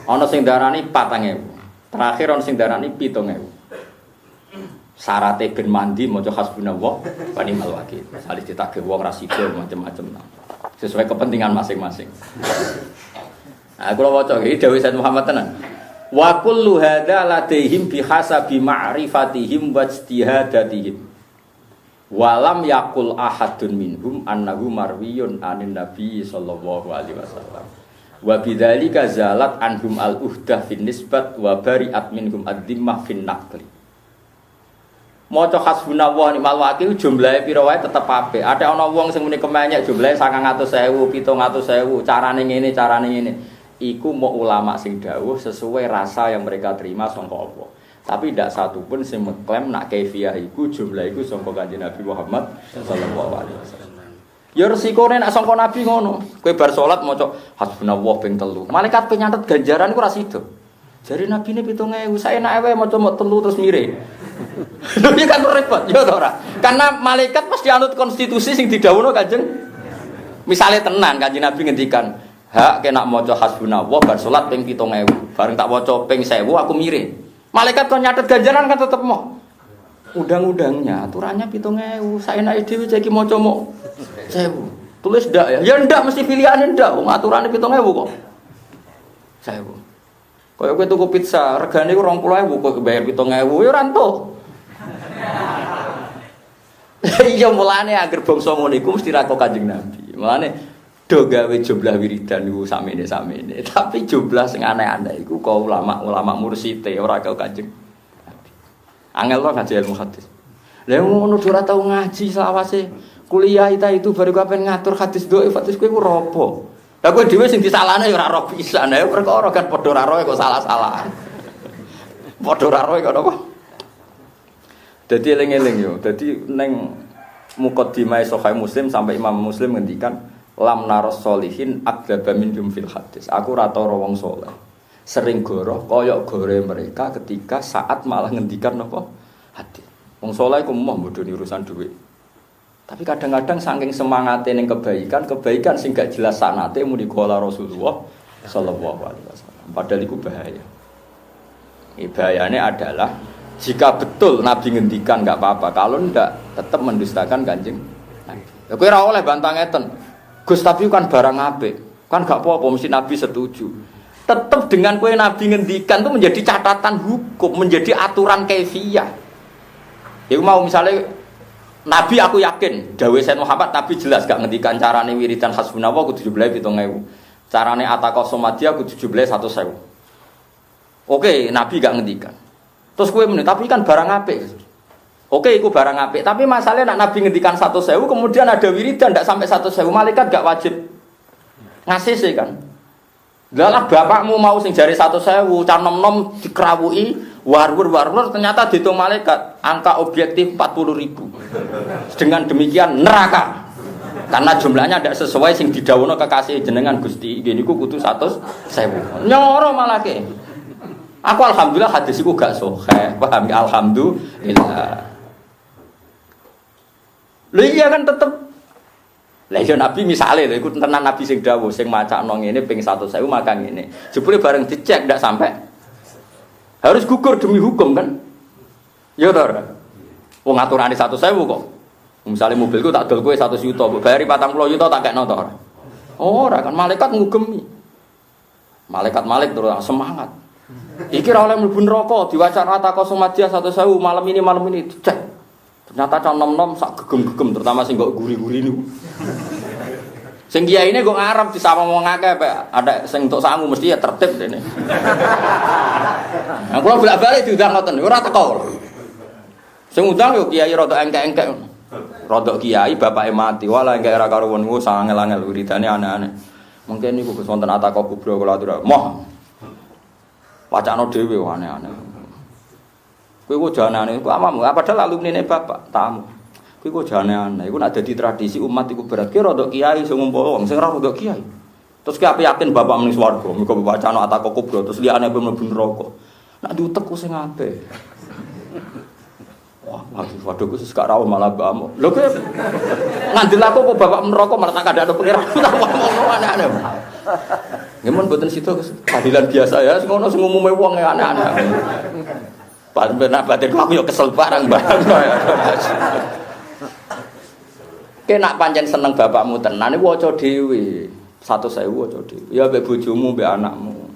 Ana sing darani 4.000. Terakhir ana sing darani 7.000. Syaraté ben mandi maca hasbunallah wa ni'mal wakil. Salis ditagih wong ra sida macam-macam. Sesuai kepentingan masing-masing. Nah, kula waca iki dawuh Sayyid Muhammad tenan. Wa kullu hadza ladaihim bihasabi ma'rifatihim wa ijtihadatihim. Wa lam yaqul ahadun minhum annahu marwiyun anin nabi sallallahu alaihi wasallam. Wa bidzalika zalat anhum al-uhdah fin nisbat wa bari'at minhum ad-dhimmah fin naqli. Maca hasbunallah ni'mal wakil jumlahe pira wae tetep apik. Ada ana wong sing muni kemenyek jumlahe 900.000, 700.000, carane ngene. Iku mau ulama sing dawuh sesuai rasa yang mereka terima sangka Allah. Tapi tidak satu pun sing mengklaim nak kaifiyah iku jumlah iku sangka Kanjeng Nabi Muhammad sallallahu alaihi wasallam. Ya resikone nak sangka Nabi ngono. Kowe bar salat maca hasbunallah ping 3. Malaikat penyatet ganjaran ku ra sida. Jare nabine 7.000, saenake wae maca 3 terus mire. Lha kan repot ya ta ora? Karena malaikat pasti anut konstitusi sing didhawuhno Kanjeng. Misale tenan Kanjeng Nabi ngendikan, "Hak kena maca hasbunallah bar salat ping 7.000. Bareng tak waca ping 1.000 aku mire." Malaikat kon nyatet ganjaran kan tetep mau. Undang-undangnya aturannya 7.000, saenake dhewe iki maca mok 1.000. Tulis ndak ya? Ya ndak mesti pilihane ndak, wong aturane 7.000 kok. 1.000. Kaya kowe tuku pizza, regane ku 20.000 kok bayar 7.000 ya ora entuk. Iya mulane agar bangsa ngono iku mesti ra kok Kanjeng Nabi. Mulane do gawe jumlah wiridan niku sakmene. Tapi jumlah sing aneh-aneh iku kok ulama mursite ora kok Kanjeng Nabi. Angel to ngaji ilmu hadis. Lah ngono ora tau ngaji selawase kuliah itu baru kapan ngatur hadis dhaif hadis kowe ku ropo. Lah kowe dhewe sing disalahne ya ora roh pisan. Ya perkara kan padha ora roh kok salah-salah. Padha ora roh kok apa? Dadi eling-eling yo. Dadi ning muqaddimah Sahih Muslim sampai Imam Muslim ngendikan lam naros solihin adzaba minhum fil hadis. Aku ora tau wong saleh. Sering goroh koyok gore mereka ketika saat malah ngendikan apa? Hadis. Wong saleh iku mah bodoni urusan dhuwit. Tapi kadang-kadang saking semangate ning kebaikan sing gak jelas sanate muni qala Rasulullah sallallahu alaihi wasallam. Padahal iku bahaya. Bahayane adalah jika betul Nabi ngendikan enggak apa-apa, kalau ndak tetap mendustakan Kanjeng Nabi. Ya kowe ora oleh bantah ngeten. Gus tapi kan barang apik. Kan gak apa-apa mesti Nabi setuju. Tetap dengan kowe Nabi ngendikan itu menjadi catatan hukum, menjadi aturan kaifiyah. Ya mau misalnya Nabi aku yakin, dawuh Sayyid Muhammad Nabi jelas gak ngendikan carane wiridan hasbunallah kudu 17.000. Carane ataqasomadia kudu 17.000. Oke, Nabi gak ngendikan. Terus kowe muni, tapi kan barang apik. Oke, iku barang apik, tapi masalahnya nak Nabi ngendikan 100.000 kemudian ada wiridan ndak sampai 100.000, malaikat gak wajib ngasih sih kan. Lah bapakmu mau sing jari 100.000, can nom-nom dikrawuhi, warwur ternyata dihitung malaikat angka objektif 40.000. Dengan demikian neraka. Karena jumlahnya tidak sesuai sing didhawuhna kekasih jenengan Gusti. Nggih niku kudu 100.000. Nyoro malah ke. Aku alhamdulillah hadis iku gak sahih. Paham ya alhamdulillah. Lha iya kan tetep. Lah iya Nabi misale lho iku tenan Nabi sing dawuh sing macakno ngene ping 100.000 maka ngene. Jebule bareng dicek ndak sampai. Harus gugur demi hukum kan? Ya to ora? Wong aturane 100.000 kok. Misalnya mobilku tak dol kowe 100 juta, bayari 40 juta tak kekno to ora? Ora kan malaikat ngugemi. Malaikat terus semangat. Iki ora oleh mlebu neraka, diwaca ataqasomadia 100.000 malam ini dicek. Ternyata can nom-nom sak gegem-gegem terutama sing kok guri-guri niku. Sing kiyaine kok ngarep disama wong akeh ada sing entuk sangu mesti ya tertib dene. Nah kula bolak-balik diundang ngoten ora teko. Sing undang yo kiai rada engkek-engkek. Rada kiai bapake mati wala engkek ora karo wong sangel-angel wiridane aneh-aneh. Mungkin niku Gus wonten ataka kubro kula atur. Moh. Wacana dhewe aneh-aneh. Kowe kok janane, kok amamu, padahal alumnine bapak, tamu. Kowe kok janane, iku nek dadi tradisi umat iku berat. Ki rada kiai sing ngompo wong, sing ora rada kiai. Terus ki ape yakin bapak mung swarga, mergo wacana ataka kubro terus liyane ape mlebu neraka. Nek diutek ku sing ape. Wah, waduh ku sesuk ora malah bamo. Lho kowe ngandel aku kok bapak neraka malah tak kadang pengiran. Aneh-aneh. Ngemun mboten sida keadilan biasa ya, ngono sing umume wong aneh-aneh. Benar batin aku yo kesel barang. Kena pancen seneng bapakmu tenan iku waca dhewe. 100.000 waca dhewe. Ya mbek bojomu, mbek anakmu.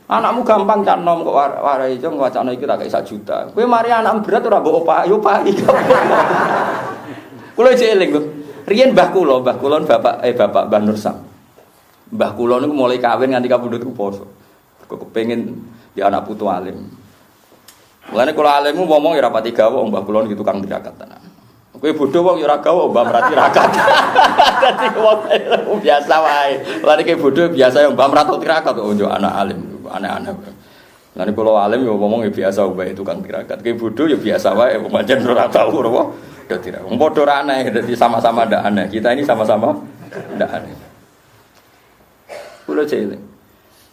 Anakmu gampang can nom kok warai iso wacana iki tak kei 1 juta. Kowe mari anak berat ora mbok opak, yo paki. Kula jek eling lho. Riyen mbah kula bapak Mbah Nur Sam. Mbah kula niku mulai kawin nganti kapundhut ku poso. Kok kepengin ya anak putu alim. Mulane kula alimmu ngomong ya rapati gawe mbah kula iki tukang tirakat tenan. Kowe bodho wong ya ora gawe mbah merati tirakat. Dadi wong biasa wae. Mulane kowe bodho biasa mbah merati tirakat kok njuk anak alim aneh-aneh. Mulane kula alim ya ngomong ya biasa wae tukang tirakat. Kowe bodho ya biasa wae pancen ora tau ora dadi wong padha ora aneh dadi sama-sama ndak aneh. Kita ini sama-sama ndak aneh. Kula jek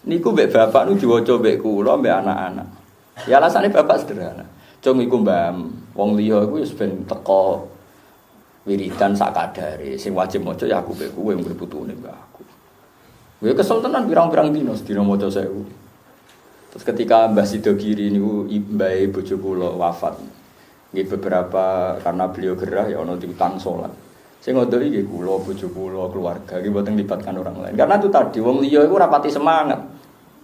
niku mbek bapak nu diwaca mbek kula mbek anak-anak. Ya alasannya bapak sederhana. Cung iku mbam, wong liya iku wis ben teko wiridan sak kadare. Sing wajib maca ya aku mbek kowe mbek putune mbahku. Kowe kesel tenan pirang-pirang dina sedina maca 1000. Terus ketika Mbah Sidogiri niku mbahe bojo kula wafat. Nggih beberapa karena beliau gerah ya ana diutang salat. Sing ngondo iki kula bojo kula keluarga iki mboten libatkan orang lain. Karena itu tadi wong liya iku ora pati semangat.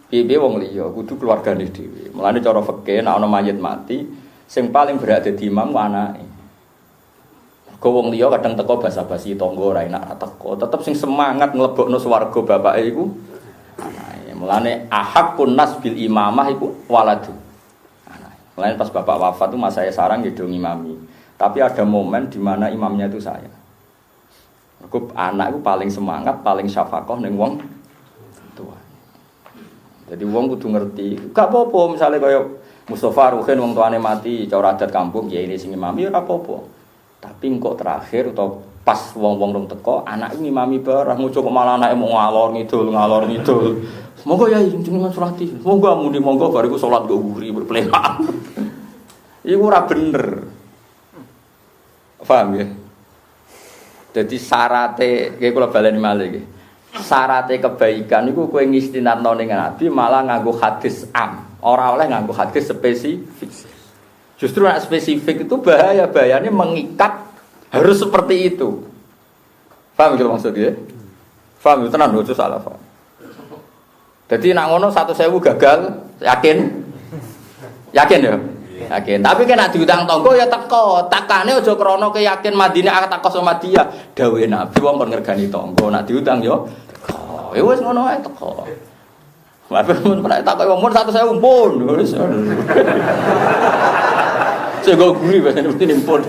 Piye wong liya kudu keluargane dhewe. Mulane cara fikih nek ana mayit mati, sing paling berhak dadi imam anake. Mergo wong liya kadang teko basa-basi tangga ora enak teko, tetep sing semangat mlebokno swarga bapake iku anake. Mulane ahakun nas bil imamah iku waladu. Anake. Mulane pas bapak wafat itu mas saya sarang nggih ngimami. Tapi ada momen di mana imamnya itu saya. Mergo anak iku paling semangat, paling syafaqah ning wong tua. Jadi wong kudu ngerti. Gak apa-apa misale kaya Mustafa Ruhin wong tuane mati, cara adat kampung ya ini sing imami ora apa-apa. Tapi engko terakhir atau pas wong-wong rong teko, anak ngimami barang muncul kok malah anake mau ngalor ngidul. Monggo ya jenengan surati. Monggo amune monggo bariku salat go guri berpelemak. Iku ora bener. Paham ya? Jadi syarate nggih kula baleni malih nggih. Syarate kebaikan niku kowe ngistinatno ning Nabi malah nganggo hadis am, ora oleh nganggo hadis spesifik. Justru nek spesifik itu bahayanya mengikat Harus seperti itu. Paham gitu maksudnya? Paham itu tenan ojo salah paham. Jadi nak ngono 1.000 gagal, yakin? Yakin ya? Yakin. Tapi kan nak diutang tonggo ya teko. Takane aja krana keyakin Madinah teko sama dia. Dawuhe Nabi wong kon ngergani tonggo, nak diutang yo teko. Ya wis ngono ae teko. Tapi mun pernah takok wong 1.000 pun. Sego guri bahasane mesti nimpun.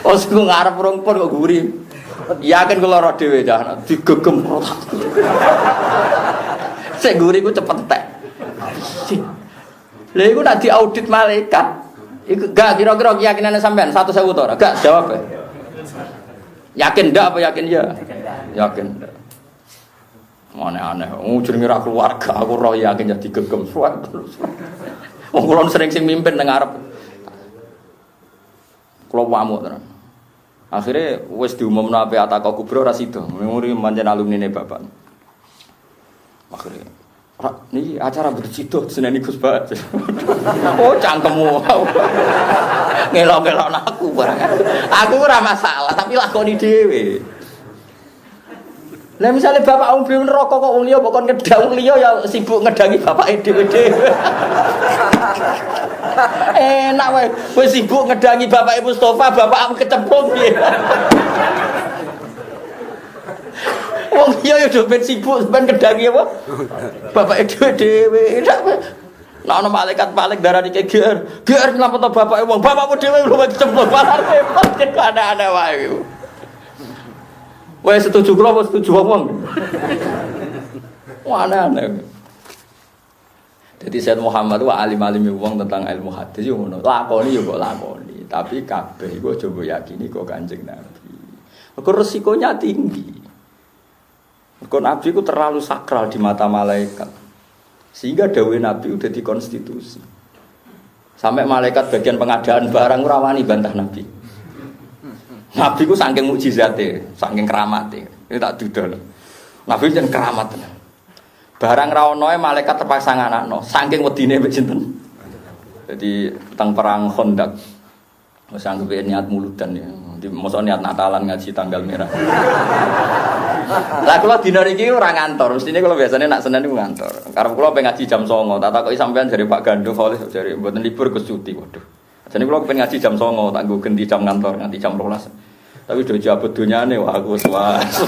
Oh sing ngarep rong pun kok guri. Yakin kula ora dhewe cah digegem protak. Sing guri ku cepet entek. Lha iku nek diaudit malaikat. Iku gak kira-kira keyakinane sampean 1.000 to ora? Gak jawab. Yakin ndak apa yakin ya? Yakin ndak. Aneh-aneh. Jenenge ra keluarga, aku roh yakin jadi gegem. Wong kula sering sing mimpin nang arep. Kula wamuk tenan. Akhirnya wis diumumno ape Ataka Kubro ra sida. Memori manjen alumnine bapak. Akhirnya niki acara bercito seneni Gus Ba. Oh cangkemmu. Ngelok-ngelok aku barang. Aku ora masalah tapi lakoni dhewe. Lah misale bapak wong beli neraka kok wong liya kok kon ngedang wong liya ya sibuk ngedangi bapake dhewe-dhewe. Enak wae, wis sibuk ngedangi bapake Mustofa, bapakmu kecemplung piye. Wong liya yo ben sibuk ben ngedangi apa? Bapake dhewe-dhewe. Nek ana malaikat balik darani GR nyelametno bapake wong, bapakmu dhewe lho kecemplung malah repot ana-ana wae. Wah setuju kula apa setuju wong? Wah aneh-aneh. Jadi Sayyid Muhammad wa alim-alimi wong tentang ilmu hadis yo ngono. Lakoni yo kok lakoni, tapi kabeh iku aja mbok yakini kok Kanjeng Nabi. Mergo resikonya tinggi. Mergo Nabi ku terlalu sakral di mata malaikat. Sehingga dawuh Nabi udah dikonstitusi. Sampai malaikat bagian pengadaan barang ora wani bantah Nabi. Nabi ku saking mukjizate, saking keramate. Itu tak dudol. Nabi jan keramat tenan. Barang ra ono malaikat terpaksa nganakno, saking wedine mbek sinten. Jadi tentang perang Khandaq. Wis anggere niat muludan ya. Mosok niat Natalan ngaji tanggal merah. Lah kula dina niki ora ngantor, mestine kula biasane nak Senin niku ngantor. Karep kula pengen ngaji jam 09.00, tak takoki sampean jare Pak Gandho Khalis jare mboten libur ke cuti. Waduh. Jadi kalau pengen ngaji jam 09.00, tak gue ganti jam kantor nanti jam 12. Tapi udah jabut dunyane wah aku suas.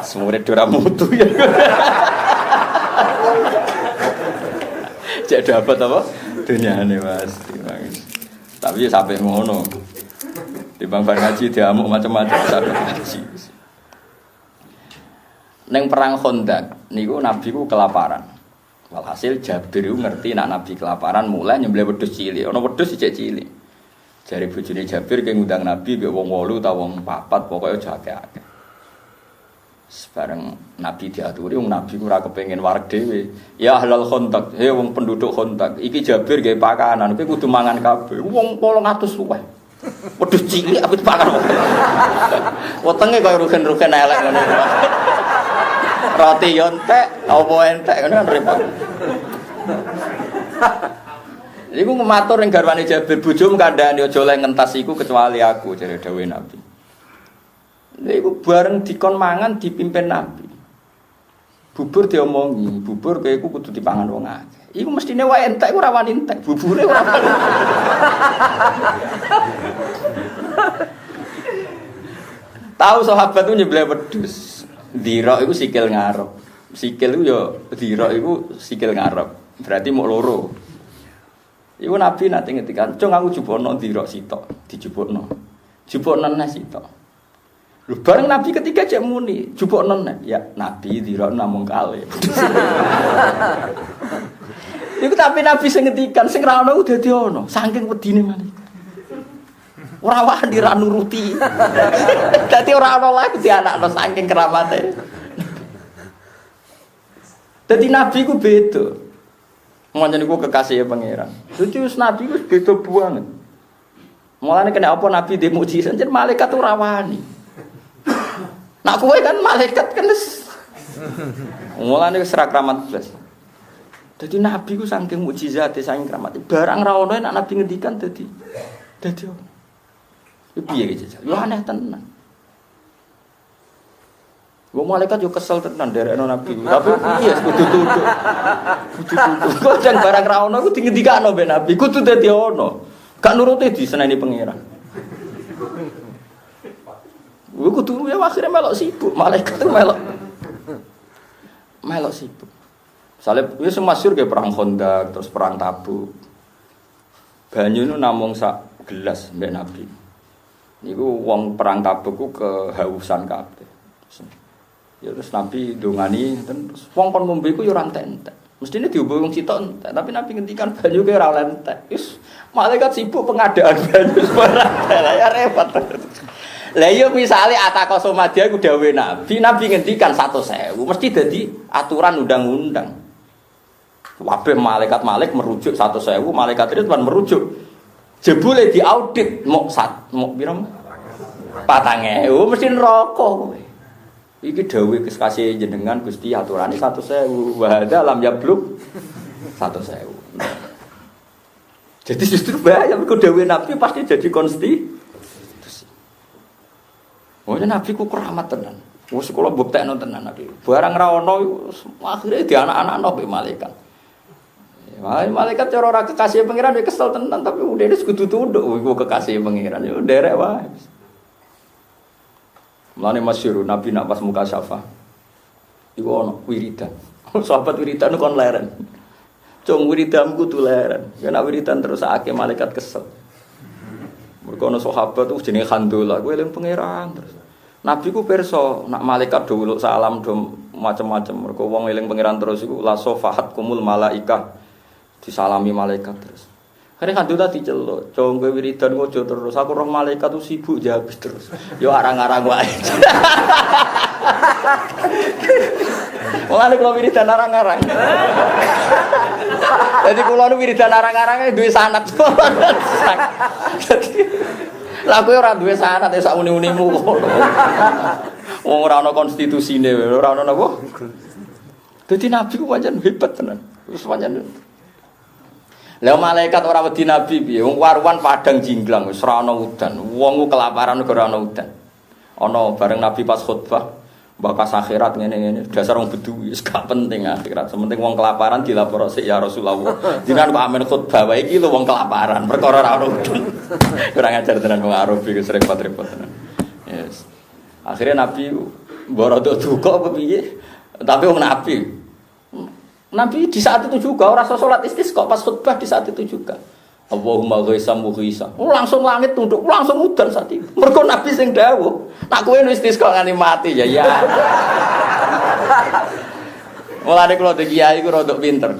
Semua dora mutu ya. Cek dapat apa? Dunyane Mas. Tapi sampai ngono. Di bang ngaji diamuk macam-macam sampai ngaji. Neng perang Khandaq niku Nabi ku kelaparan. Walhasil Jabir ngerti nak Nabi kelaparan mulai nyembelih wedhus cilik. Ana wedhus sithik cilik. Jare bojone Jabir ke ngundang Nabi mbek wong 8 ta wong 4 pokoke aja akeh-akeh. Sebareng Nabi diaturi wong Nabi ora kepengin wareg dhewe. Ya ahlul Khandaq, he wong penduduk Khandaq, iki Jabir gawe pakanan, kowe kudu mangan kabeh. Wong 800 luwih. Wedhus cilik apit pakan. Wetenge kaya rugen-rugen elek ngene. Roti yontek, apa entek ngono kan repot. Iku ngematur ning garwane Jabir, bojomu kandhane aja oleh ngentas iku kecuali aku, jare dawuh Nabi. Lha iku bareng dikon mangan dipimpin Nabi. Bubur diomongi, bubur kowe iku kudu dipangan wong akeh. Iku mestine wae entek ora wani entek, bubure ora wani. Tahu sahabat itu nyembelih wedhus. Dhira iku sikil ngarep. Sikil iku ya dhira iku sikil ngarep. Berarti mok loro. Iku Nabi nate ngendikan, "Cung aku jupukno dhira sitok, dijupukno. Jupukno neh sitok." Lho bareng Nabi ketiga cek muni, jupukno neh. Ya Nabi dhira namung kalih. Iku tapi Nabi sing ngendikan, sing ra ono dadi ono, saking wedine malaikat. Ora wani ra nuruti. Dadi ora ana lagi dianakno saking keramate. Dadi Nabi ku beda. Ngono niku kekasih pangeran. Dadi wis Nabi ku beda banget. Mulane kena apa Nabi di mukjizat jan malaikat ora wani. Nak kowe kan malaikat kan wis. Mulane wis ra kramat blas. Dadi Nabi ku saking mukjizate saking kramate. Barang ra ono nek Nabi ngendikan dadi ono. Iku piye iki jajal? Yo aneh tenan. Wong malaikat yo kesel tenan derekno Nabi. Tapi piye kudu tutuk. Kudu tutuk. Kok jan barang ra ono iku dingendikano mbek Nabi, kudu dadi ono. Gak nuruti diseneni pangeran. Gue kudu ya akhirnya melok sibuk, malaikat itu melok sibuk. Salib itu masyhur kayak perang Khandaq terus perang Tabuk. Banyu itu namung sak gelas mbek Nabi. Niku wong perang Tabuk ku kehausan kabeh. Ya terus Nabi ndongani terus wong kon ngombe iku ya ora entek. Mestine diombe wong sitok entek, tapi Nabi ngendikan banyu ki ora entek. Wis malaikat sibuk pengadaan banyu ora ya repot. Lah iya misale ataka somadya ku dawuhe Nabi ngendikan 100.000 mesti dadi aturan undang-undang. Kabeh malaikat merujuk 100.000, malaikat itu kan merujuk. Jebule diaudit mok pira? 4.000 mesti neraka kowe. Iki dawuhe kekasih jenengan Gusti aturane 100.000. Wa dalam yabluk 100.000. Jadi justru bahaya mergo dawuhe Nabi pasti jadi konstitusi. Oh, Nabi ku keramat tenan. Wes kula mbuktekno tenan Nabi. Barang ra ono akhire di anak-anak mbek malaikat. Ya, malaikat cara ora kekasih pangeran wis kesel tenan tapi udah wis kudu tunduk iku kekasih pangeran. Ya derek wae. Mulane masyhur Nabi nak pas muka syafa. Iku ono wiridan. Sahabat wiridan kon leren. Cung wiridan kudu leren. Ya nak wiridan terus akeh malaikat kesel. Mergo ana sahabat tuh jenenge Khandullah, kowe eling pangeran terus. Nabi ku pirsa nak malaikat do uluk salam do macam-macam. Mergo wong eling pangeran terus iku la sofahat kumul malaikah disalami malaikat terus. Kare Khandullah diceluk, "Cung kowe wiridan ojo terus, aku roh malaikat tuh sibuk ya habis terus." Yo arang-arang wae. Mulane kula wiridan arang-arang. Jadi kula nu wiridan arang-arang duwe sanad. Lah kowe ora duwe sanad sak uni-unimu kok. Wong ora ana konstitusine, ora ana napa? Dadi nabi ku pancen hebat tenan. Wis pancen. Lah malaikat ora wedi nabi piye? Wong waruan padang jinglang wis ora ana udan. Wong ku kelaparan ora ana udan. Ana bareng nabi pas khutbah bakas akhirat ngene-ngene dasar wong bedu wis gak penting akhirat sementing wong kelaparan dilapor sik ya Rasulullah jenengan kok amen khutbah wae iki lho wong kelaparan perkara ora ono kurang ajar tenan wong Arab iki repot-repot tenan yes akhirnya Nabi mboro duka apa piye tapi wong Nabi di saat itu juga ora salat istisqa pas khutbah di saat itu juga Allahumma ghaisa mughisa. Langsung langit tunduk, langsung udan saat itu. Mergo Nabi sing dawuh, nak kowe istisqa nganti mati ya ya. Mulane kula de kiai iku rada pinter.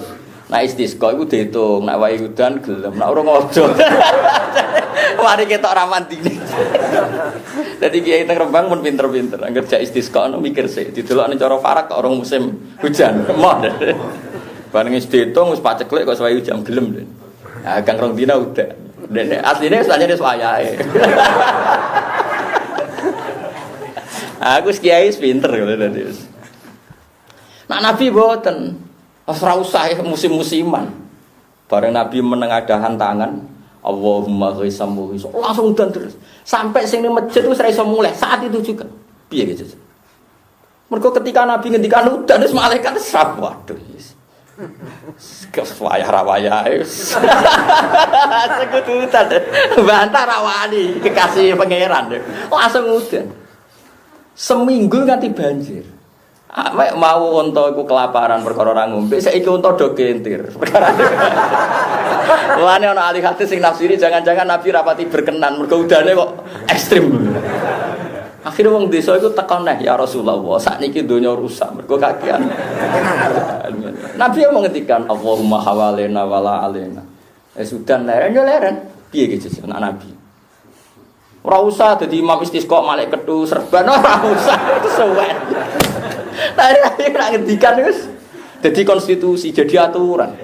Nak istisqa iku diitung, nak wae udan gelem, nak ora ngojo. Mari ketok ra mandine. Dadi kiai teng Rembang pun pinter-pinter. Angger jak istisqa ono mikir sik, didelokne cara farak kok orang musim hujan. Moh. Bareng wis diitung wis paceklek kok wae jam gelem. Nah, Kang Rong Dina udah. Dan aslinya selanjutnya dia suayae. Aku kiai pinter kalau tadi. Nak Nabi boten. Ora usah musim-musiman. Bareng Nabi menengadahan tangan, Allahumma ghaisammu langsung udan terus. Sampai sing masjid wis ora iso mulai saat itu juga. Piye gitu. Mergo ketika Nabi ngendikan udan wis malaikat serap waduh. Wayah rawaya sekututan bantah rawani kekasih pangeran langsung udan seminggu nganti banjir mau unta iku kelaparan perkara ora ngombe saiki unta do gentir perkara lane ana ahli hadis sing nafsiri jangan-jangan Nabi rapati berkenan mergo udane kok ekstrim. Akhirnya wong desa itu tekan neh ya Rasulullah sakniki donya rusak mergo kakean. Nabi yang menghentikan Allahumma hawalena wala alena. Sudan leren yo leren. Piye iki jeneng Nabi? Ora usah dadi imam istisqa malek ketu serban ora usah kesuwen. Nabi nak ngendikan wis dadi konstitusi, jadi aturan.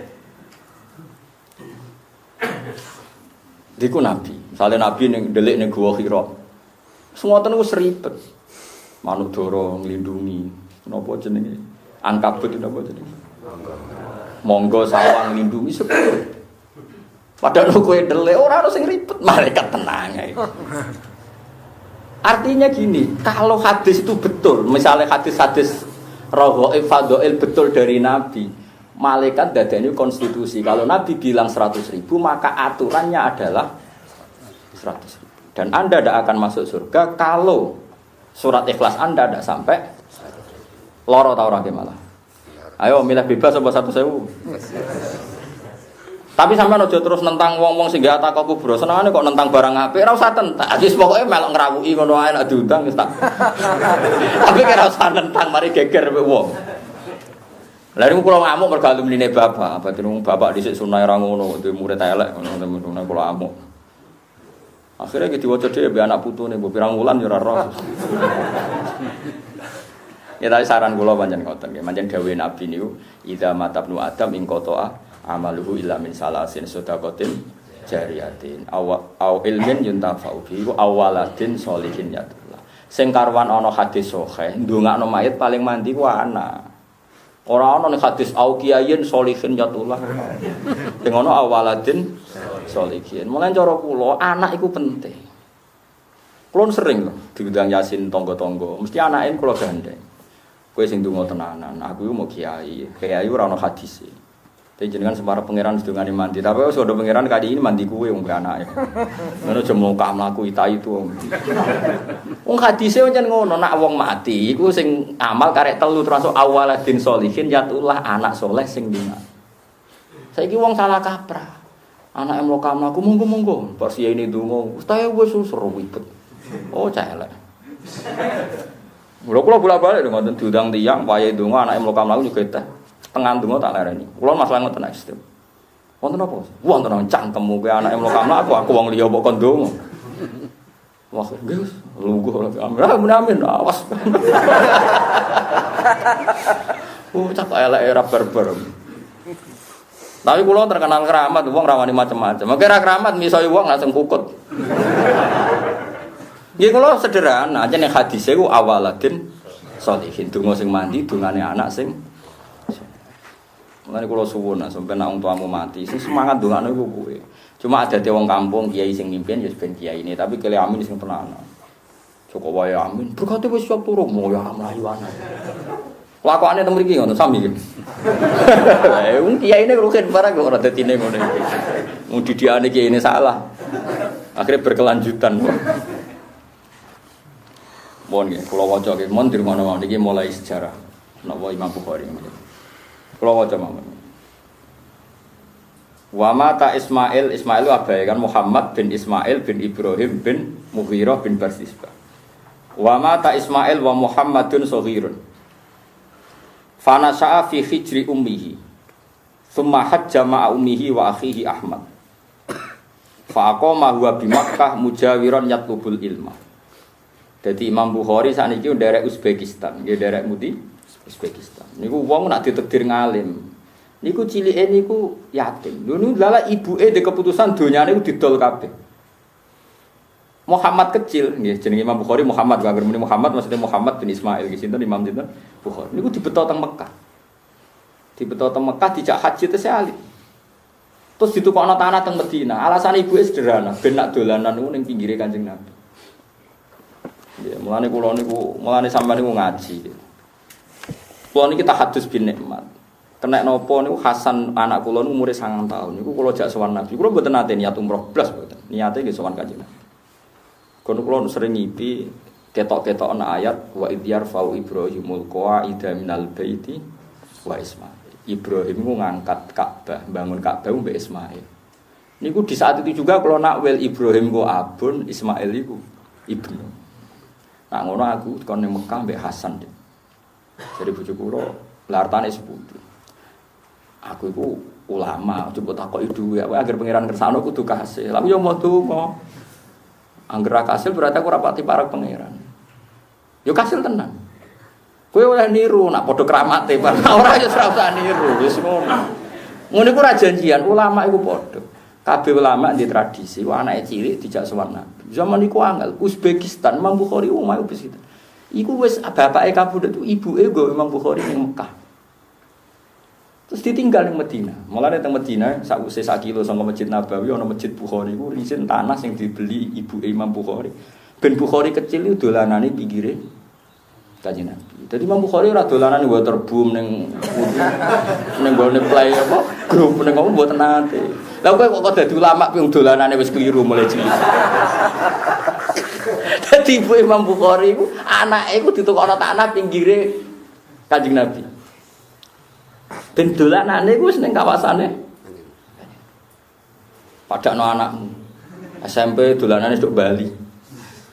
Diku Nabi, misale Nabi ning ndelik ning Gua Hira. Semuanya itu seribet. Manuk doro nglindungi. Napa jenenge? Angkabut napa jenenge? Monggo sawang nglindungi sepuluh. Padahal kowe ndelek ora ono sing ribet, malaikat tenang ae. Artinya gini, kalau hadis itu betul, misalnya hadis-hadis Raghaib Fadhail betul dari Nabi, malaikat dadani konstitusi. Kalau Nabi bilang 100.000, maka aturannya adalah 100.000. Dan Anda tidak akan masuk surga kalau surat ikhlas Anda tidak sampai loro tau ora malah. Ayo milih bebas apa 1.000. Tapi sampean aja terus nentang wong-wong sing gak takok kubro. Senengane kok nentang barang apik, ora usah tentang. Wis pokoke melok ngrawuki ngono ae nek diundang wis tak. Tapi kira usah nentang mari geger wong. Lah niku kula ngamuk mergo alumnine bapak. Berarti bapak dhisik sunah ora ngono, duwe murid elek ngono temen-temen kula amuk. Akhirnya gitu diwaca dhewe be anak putune mbok pirang wulan ya ora roh. Ya tapi saran kula pancen ngoten nggih, pancen dawuhe Nabi niku idza matabnu adam ing qata'a amaluhu illa min salasin sedaqatin jariyatin aw ilmin yuntafa'u bihi awaladin sholihin yatullah. Sing karwan ana hadis sahih ndongakno mayit paling mandi ku anak. Ora ana ning hadis au kiyayin sholihin yatullah. Sing ana awaladin sholihin. Mulane cara kula anak iku penting. Kula sering lho diundang Yasin tangga-tangga, mesti anake kula gandeng. Kowe sing ndonga tenanan, aku mau kiai. Kiai ora ana hadise. Tapi jenengan sembarang pangeran sedungane mandi. Tapi wis ada pangeran kali ini mandi kuwe wong anake. Ngono aja mlongkah mlaku itu. Wong hadise pancen ngono, nak wong mati iku sing amal karek telu termasuk awaladin sholihin yatullah anak soleh sing dina. Saiki wong salah kaprah. Anake mlongkah mlaku monggo-monggo. Pas ya ini donga, ustae wis seru ribet. Oh celek. Kula bolak-balik ngoten diundang tiyang wayahe donga anake mlongkah mlaku juga teh. Tengah donga tak lereni. Kula masalah ngoten ekstrem. Wonten apa? Wonten cangkemmu kowe anake mlokam aku wong liya kok kon donga. Wah, Gus, lungguh amin awas. Cak elek era berber. Tapi kula terkenal keramat, wong rawani macam-macam. Mengke ra keramat misoi wong langsung kukut. Nggih kula sederhana, aja ning hadise ku awaladin sholihin, donga sing mandi, dongane anak sing mulane kula suwun sampeyan nek wong tuamu mati, sing semangat ndongakno iku kowe. Cuma ada wong kampung kiai sing mimpin ya ben kiyaine, tapi kele amin sing tenanan. Cukup wae amin. Berkate wis siap turu mo ya mlayu ana. Lakokane teng mriki ngono sami iki. Wong kiyaine rugen barang kok ora dadine ngono iki. Wong didikane kiyaine salah. Akhirnya berkelanjutan. Mohon nggih, kula waca nggih, mon dirmono niki mulai sejarah napa Imam Bukhari niki. Kula waca mawon. Wa mata Ismail abae kan Muhammad bin Ismail bin Ibrahim bin Mughirah bin Barsisbah. Wa mata Ismail wa Muhammadun shaghirun. Fanasa'a fi hijri ummihi. Tsumma hajja ma'a ummihi wa akhihi Ahmad. Fa aqama huwa bi Makkah mujawiran yatlubul ilma. Jadi Imam Bukhari sakniki nderek Uzbekistan, nggih nderek Muti Uzbekistan. Niku wong nak ditakdir ngalim. Niku cilike niku yatim. Lho niku lala ibuke de keputusan donyane niku didol kabeh. Muhammad kecil nggih jenenge Imam Bukhari Muhammad, kanggo muni Muhammad maksudnya Muhammad bin Ismail iki sinten Imam sinten Bukhari. Niku dibeto teng Mekah. Dibeto teng Mekah dijak haji tese alit. Terus ditukokno tanah teng Madinah. Alasan ibuke sederhana, ben nak dolanan niku ning pinggire Kanjeng Nabi. Ya, mulane kula niku, mulane sampeyan niku ngaji. Kula niki tahadus bin nikmat. Kena napa niku Hasan anak kula niku umure 9 tahun. Niku kula jak sowan Nabi. Kula mboten nate niat umroh blas mboten. Niate nggih sowan Kanjeng Nabi. Kono kula sering ngipi ketok-ketokna ayat wa idyar fau Ibrahimul qaida minal baiti wa Ismail. Ibrahim ku ngangkat Ka'bah, bangun Ka'bah mbek Ismail. Niku di saat itu juga kula nak wel Ibrahim ku abun, Ismail iku ibnu. Nah ngono aku kon ning Mekah mbek Hasan. Jadi bojo kula lartane sepundi. Aku iku ulama, coba takoki dhuwit, agar pangeran kersane kudu kasil. Lah yo mau donga. Angger kasil berarti aku rapati para pangeran. Yo kasil tenan. Kowe oleh niru nak padha kramate, ora yo ora usah niru, wis ngono. Ngono iku ra janjian, ulama iku padha. Kabeh ulama di tradisi, anake cilik dijak sowan Nabi. Zaman iku angel, Uzbekistan, Imam Bukhari umah Uzbekistan. Iku wis bapake kabudut ibuke nggo Imam Bukhari ning Mekah. Terus ditinggal ning Madinah. Mulane teng Madinah sakwise sak kilo saka Masjid Nabawi ana Masjid Bukhari iku risin tanah sing dibeli ibuke Imam Bukhari. Ben Bukhari kecil itu dolanane pinggire Kanjeng Nabi. Dadi Imam Bukhari ora dolanan waterboom ning gone play apa grup ning apa mboten nate. Lah kok dadi ulama ping dolanane wis keliru mulai cilik. Dadi ibu Imam Bukhari iku anake iku ditukokno tanah pinggire Kanjeng Nabi. Ben dolanane iku wis ning kawasane. Padakno anakmu. SMP dolanane nduk Bali.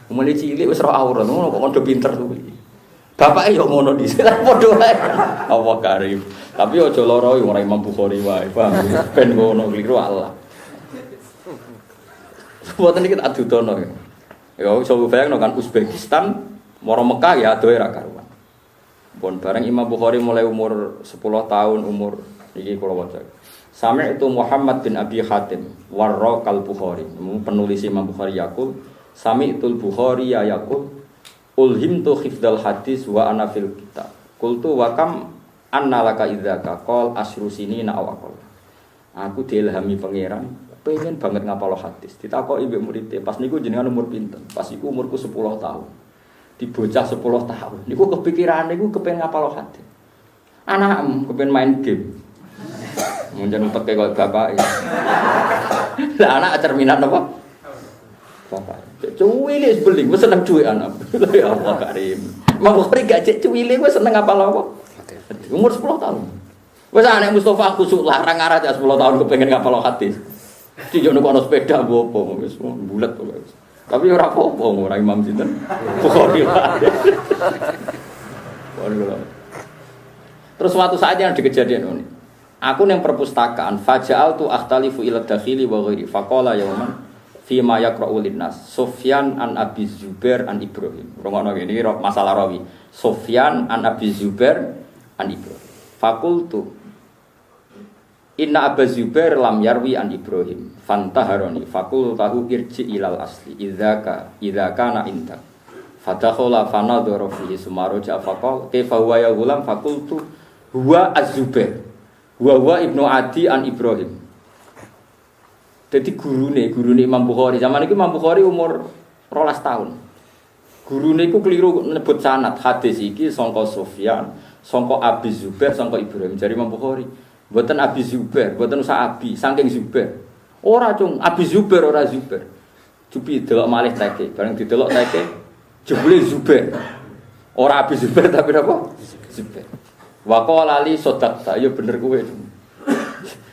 Mulai cilik wis roh aurat ngono kok kondo pinter kuwi. Bapake yo ngono dhisik lah padha wae. Allah karim. Tapi aja lara yo ora Imam Bukhari wae, paham. Ben ngono kliru Allah. Mboten iki tak adudono ya. Ya iso bayangno kan Uzbekistan moro Mekah ya adohe ra karuan. Pun bareng Imam Bukhari mulai umur 10 tahun umur iki kula waca. Sami itu Muhammad bin Abi Hatim Warraqal Bukhari. Penulis Imam Bukhari yaqul Sami'tul Bukhari yaqul ulhimtu hifdzal hadis wa ana fil kitab. Qultu wa kam anna laka idzaka qol asru sinina aw aqal. Aku diilhami pangeran, pengen banget ngapalo hadis. Ditakoki mbek muridé, pas niku jenengan umur pinten? Pas iku umurku 10 tahun. Di bocah 10 tahun. Niku kepikiran niku kepen ngapalo hadis. Anakmu kepen main game. Munjan uteke koyo bapake. Lah anak cerminan apa? Bapak. Cuwile beling, wis seneng duwe anak. Ya Allah karim. Mau kari gajek cuwile wis seneng apa lho kok. Umur 10 tahun. Wis anak Mustofa khusuk larang arah 10 tahun kepengin ngapal hadis. Dijono kono sepeda apa wis bulet pokoke. Tapi ora apa-apa ora Imam sinten. Bukhari. Terus suatu saat yang ada kejadian ini. Aku yang perpustakaan faja'al tu akhtalifu ila dakhili wa ghairi faqala yauman fi ma yaqra'u linnas Sufyan an Abi Zubair an Ibrahim. Rungokno iki masalah rawi. Sufyan an Abi Zubair an Ibrahim. Fakultu inna Abu Zubair lam yarwi an Ibrahim fantaharoni fakul tahu irji ilal asli idza kana indak fadakhala fanadhara fihi sumaroja faqal kaifa huwa ya gulam fakultu huwa Az-Zubair huwa Ibnu Adi an Ibrahim. Jadi gurune Imam Bukhari zaman itu Imam Bukhari umur 12 tahun. Gurune iku keliru nyebut sanad hadis iki sangka Sufyan, sangka Abi Zubair, sangka Ibrahim. Jare Imam Bukhari, mboten Abi Zubair, mboten usah Abi, saking Zubair. Ora cung, Abi Zubair ora Zubair. Cupi delok malih teke, bareng didelok teke jebule Zubair. Ora Abi Zubair tapi apa? Zubair. Wa qala li sadaqta, ya bener kowe.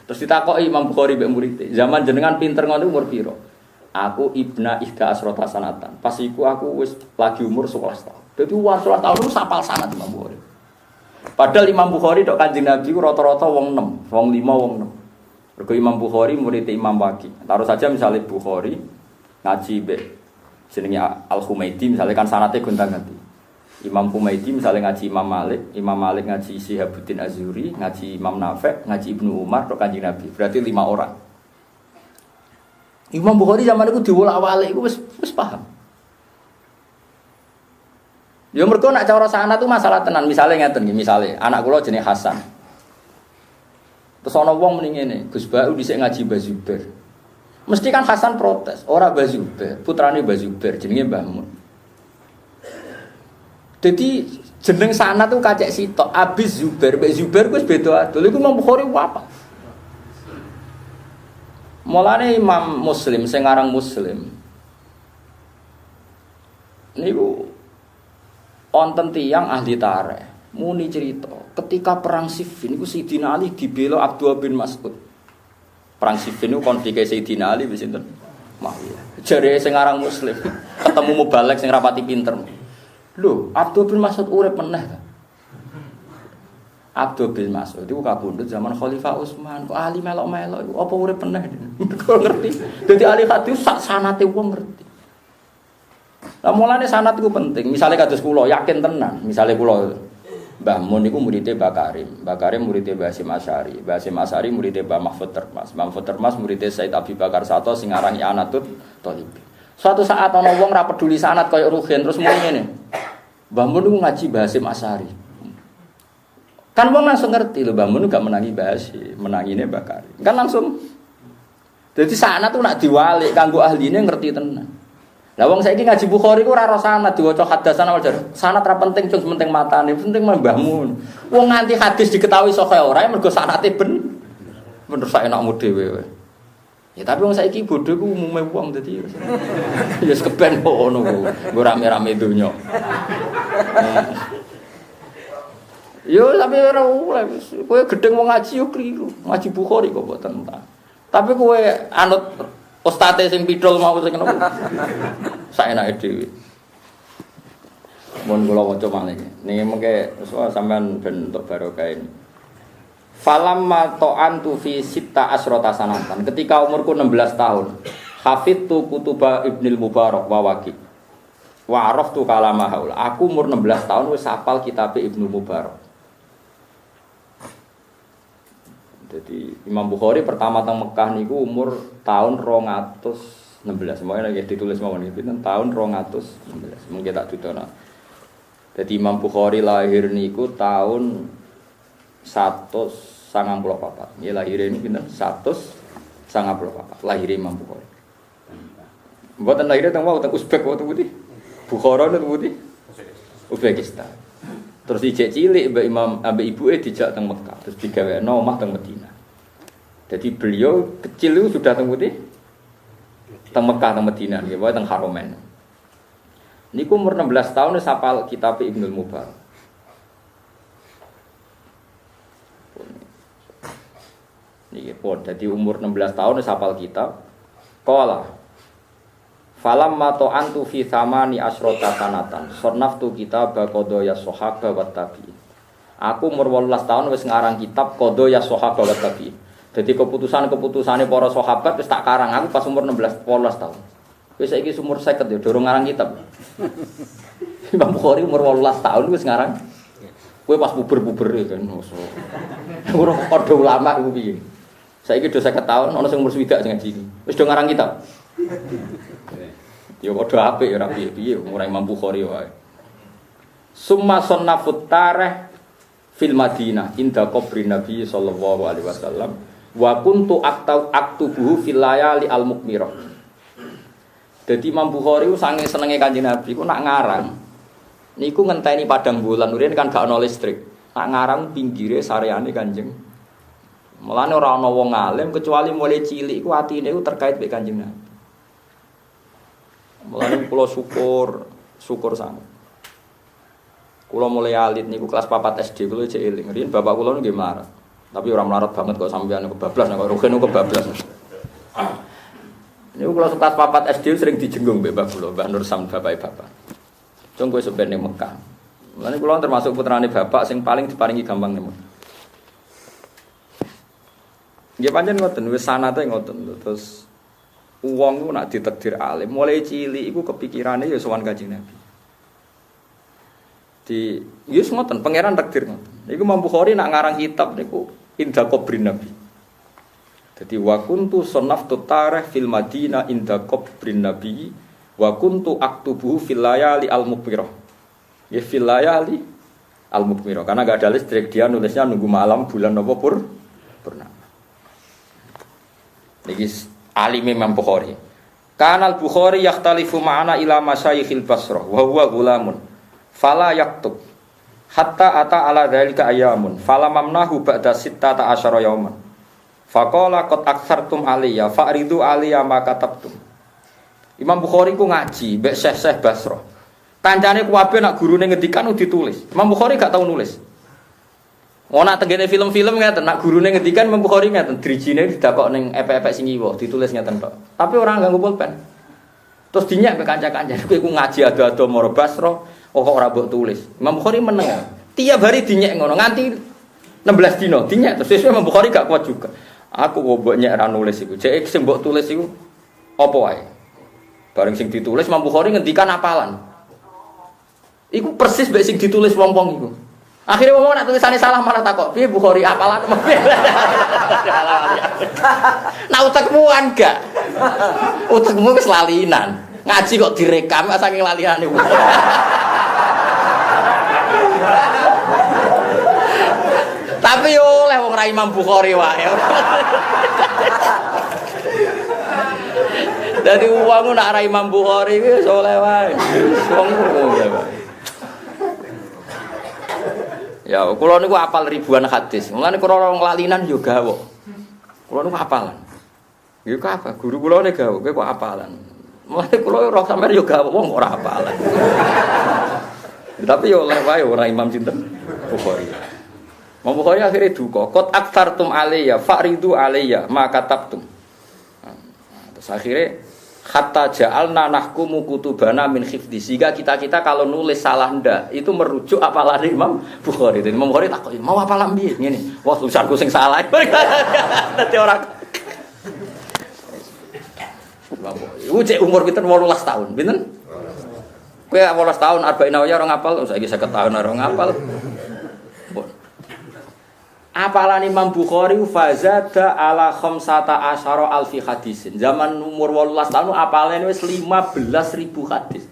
Terus ditakoki Imam Bukhari mbek murid, zaman jenengan pinter ngono umur piro? Aku ibna ihda asrota sanatan. Pas iku aku wis lagi umur 11 tahun. Dadi umur 11 tahun wis hafal sanad Imam Bukhari. Padahal Imam Bukhari tok Kanjeng Nabi ku rata-rata wong 6, wong 5, wong 6. Mergo Imam Bukhari murid Imam Waqi. Taruh saja misalnya Bukhari ngaji mbek jenenge Al-Humaidi misalnya kan sanate gonta-ganti. Imam Humaidi misalnya ngaji Imam Malik ngaji Syihabuddin Az-Zuhri, ngaji Imam Nafi', ngaji Ibnu Umar tok Kanjeng Nabi. Berarti 5 orang. Imam Bukhari zaman itu diwolak-walik iku wis paham. Ya mergo nek cara sanad itu masalah tenan. Misale ngeten nggih, misale anak kula jenenge Hasan. Terus ana wong muni ngene, Gus Bau dhisik ngaji Mbah Zubair. Mesti kan Hasan protes, ora Mbah Zubair, putrane Mbah Zubair jenenge Mbah Mun. Jadi jeneng sanad itu kacek sitok, Abi Zubair, Mbah Zubair wis beda adol. Iku Imam Bukhari apa? Mulane Imam Muslim sing aran Muslim niku wonten tiyang ahli tarikh muni cerita ketika perang Siffin niku Sayyidina Ali dibela Abdullah bin Mas'ud. Perang Siffin niku konflik Sayyidina Ali wis sinten? Muawiyah. Jare sing aran Muslim ketemu mubalek sing rapati pinter. Lho, Abdullah bin Mas'ud urip meneh ta? Abdul bin Mas'ud itu kabundut zaman Khalifah Utsman. Kok ahli melok-melok iku apa urip peneh? Kok ngerti. Dadi ahli hadis sak sanate wong ngerti. Lah mulane sanad iku penting. Misale kados kula yakin tenan, misale kula Mbah Mun niku muridé Mbah Karim. Mbah Karim muridé Mbah Hasyim Asy'ari. Mbah Hasyim Asy'ari muridé Mbah Mahfud Termas. Mahfud Termas muridé Said Abi Bakar Sato sing aran Anatut Thalibi. Suatu saat ana wong ra peduli sanad kaya Ruhin terus muni ngene. Mbah Mun niku ngaji Mbah Hasyim Asy'ari. Kan wong langsung ngerti lho Mbah Mun gak menangi Mbah Hasyim, menangine Mbah Karim. Kan langsung. Jadi sana tuh nak diwalik kanggo ahline ngerti tenan. Lah wong saiki ngaji Bukhari ku ora ora sanad diwaca hadasan awal jar. Sanad ra penting, cuma penting matane, penting mbahmu. Wong nganti hadis diketahui saka ora mergo sanate bener sak enakmu dhewe. Ya tapi wong saiki bodho ku umume wong dadi ya sekeben ngono ku. Nggo rame-rame donya. Yo tapi ora oleh kowe gedeng wong ngaji yo kliru. Ngaji Bukhari kok mboten ta. Tapi kowe anut ustate sing pidol mau sing ngono. Saenake dhewe. Mun kula waca malih. Niki mengke sampean ben untuk barokah ini. Falamma ta'antu fi sitta asrota sanatan. Ketika umurku 16 tahun, hafidtu kutuba Ibnul Mubarak wa Waqi. Wa araftu kalama haul. Aku umur 16 tahun wis hafal kitab Ibnu Mubarak. Jadi Imam Bukhari pertama teng Mekah niku umur tahun 216. Semuanya lagi ditulis mawon iki pinten tahun 216. Mungkin tak dudono. Jadi Imam Bukhari lahir niku tahun 194. Ya lahir ini pinten 194. Lahir Imam Bukhari. Mboten lahir teng wau teng Uzbek wau teng putih. Bukhara teng putih. Uzbekistan. Terus dijak cilik mbak Imam ambek ibuke dijak teng Mekah, terus digawekno omah teng Madinah. Jadi beliau kecil itu sudah teng putih teng Mekah teng Madinah nggih, wae teng Haromen. Niku umur 16 tahun wis hafal kitab Ibnul Mubarak. Niki pun dadi umur 16 tahun wis hafal kitab. Qala falamma ta'antu fi thamani asrota sanatan sannaftu kitab qadaya sahaba wa tabi'in. Aku umur 18 tahun wis ngarang kitab qadaya sahaba wa tabi'in. Dadi keputusan-keputusane para sahabat wis tak karang aku pas umur 18 tahun. Wis saiki umur 50 ya durung ngarang kitab. Imam Bukhari umur 18 tahun wis ngarang. Kowe pas puber-puber kan. Ora padha ulama iku piye. Saiki do 50 tahun ana sing umur 20 sing ngaji. Wis do ngarang kitab. Ya padha apik ya ora piye-piye umur Imam Bukhari wae. Summa sannafut tarikh fil Madinah inda qabrin Nabi sallallahu alaihi wasallam wa kuntu aktubuhu fil layali al mukmirah. Dadi Imam Bukhari ku saking senenge Kanjeng Nabi ku nak ngarang. Niku ngenteni padang bulan, urian kan gak ono listrik. Nak ngarang pinggire sareane Kanjeng. Mulane ora ana wong alim kecuali mulai cilik ku atine ku terkait mek Kanjeng Nabi. Mulane kula syukur sangat. Kula mulai alit niku kelas 4 SD kula cek eling. Riyen bapak kula nggih melarat. Tapi ora melarat banget kok sampeyan kebablas nek rugen kebablas. Niku kula kelas 4 SD sering dijenggung mbek bapak kula, Mbah Nur Sam bapak. Cung kowe sampeyan ning Mekah. Mulane kula termasuk putrane bapak sing paling diparingi gampang ning Mekah. Nggih pancen ngoten wis sanate ngoten terus wong ku nak ditakdir alim, mulai cilik iku kepikirane ya sowan Kanjeng Nabi. Di yes ngoten pangeran takdir ngoten. Iku Imam Bukhari nak ngarang kitab niku inda qabrin Nabi. Dadi wa kuntu sannaftu tarikh fil Madinah inda qabrin Nabi wa kuntu aktubuhu fil layali al mukmirah. Ya fil layali al mukmirah karena enggak ada listrik dia nulisnya nunggu malam bulan apa purnama. Niki alim Imam Bukhari. Kanal Bukhari yakhtalifu ma'ana ila masyayikhil Basrah wa huwa gulamun. Fala yaktub hatta ata ala dzalika ayamun. Fala mamnahu ba'da 16 yauman. Faqala qad aktsartum alayya fa'ridu alayya ma katabtum. Imam Bukhari ku ngaji mbek Syekh Basrah. Kancane kuwabe nak gurune ngendikan ditulis. Imam Bukhari gak tau nulis. Ana tenggene film-film ngeten, nak gurune ngendikan Imam Bukhari ngeten, drijine didakok ning epek-epek sing iwo, ditulis ngeten tok. Tapi ora nganggo pulpen. Terus dinyak ke kanca-kanca, kowe iku ngaji ado-ado maro Basra, kok ora mbok tulis. Imam Bukhari meneng. Tiap hari dinyak ngono, nganti 16 dino dinyak. Terus Imam Bukhari gak kuat juga. Aku kok mbok nyek ra nulis iku. Jek sing mbok tulis iku apa wae. Bareng sing ditulis Imam Bukhari ngendikan apalan. Iku persis mbek sing ditulis wong-wong iku. Akhirnya ngomong nak tulisannya salah malah takok. Piye Bukhari apalan? Nah utekmu kan gak. Utekmu wis lalinan. Ngaji kok direkam saking lalinane. Tapi oleh wong ra Imam Bukhari wae. Dadi wong nak ra Imam Bukhari wis oleh wae. Wong oleh wae. Ya, kula niku apal ribuan hadis. Mulane kula nglalinan yo gawok. Kula niku apalan. Iku apa? Guru kula ne gawok, kowe kok apalan. Mulane kula ora sampeyan yo gawok wong ora apalan. Tapi yo oleh wae ora Imam sinten Bukhari. Imam Bukhari akhirnya duka, qad aktsartum alayya faridu alayya ma katabtum. Terus akhirnya hatta ja'alna nahkumu kutubana min khifdi. Sehingga kita kalau nulis salah ndak itu merujuk apalane Imam Bukhari. Dan Imam Bukhari takut, mau apalan piye ngene. Wah, tulisanku sing salah. Dadi ora. Cek umur pinten 18 tahun. Pinten? Kowe 18 tahun arba'in nawawiyah ora ngapal, saiki 50 tahun ora ngapal. Apalan Imam Bukhari fazada ala khamsata asyara alfi hadisin. Zaman umur 18 tahun apalane wis 15.000 hadis.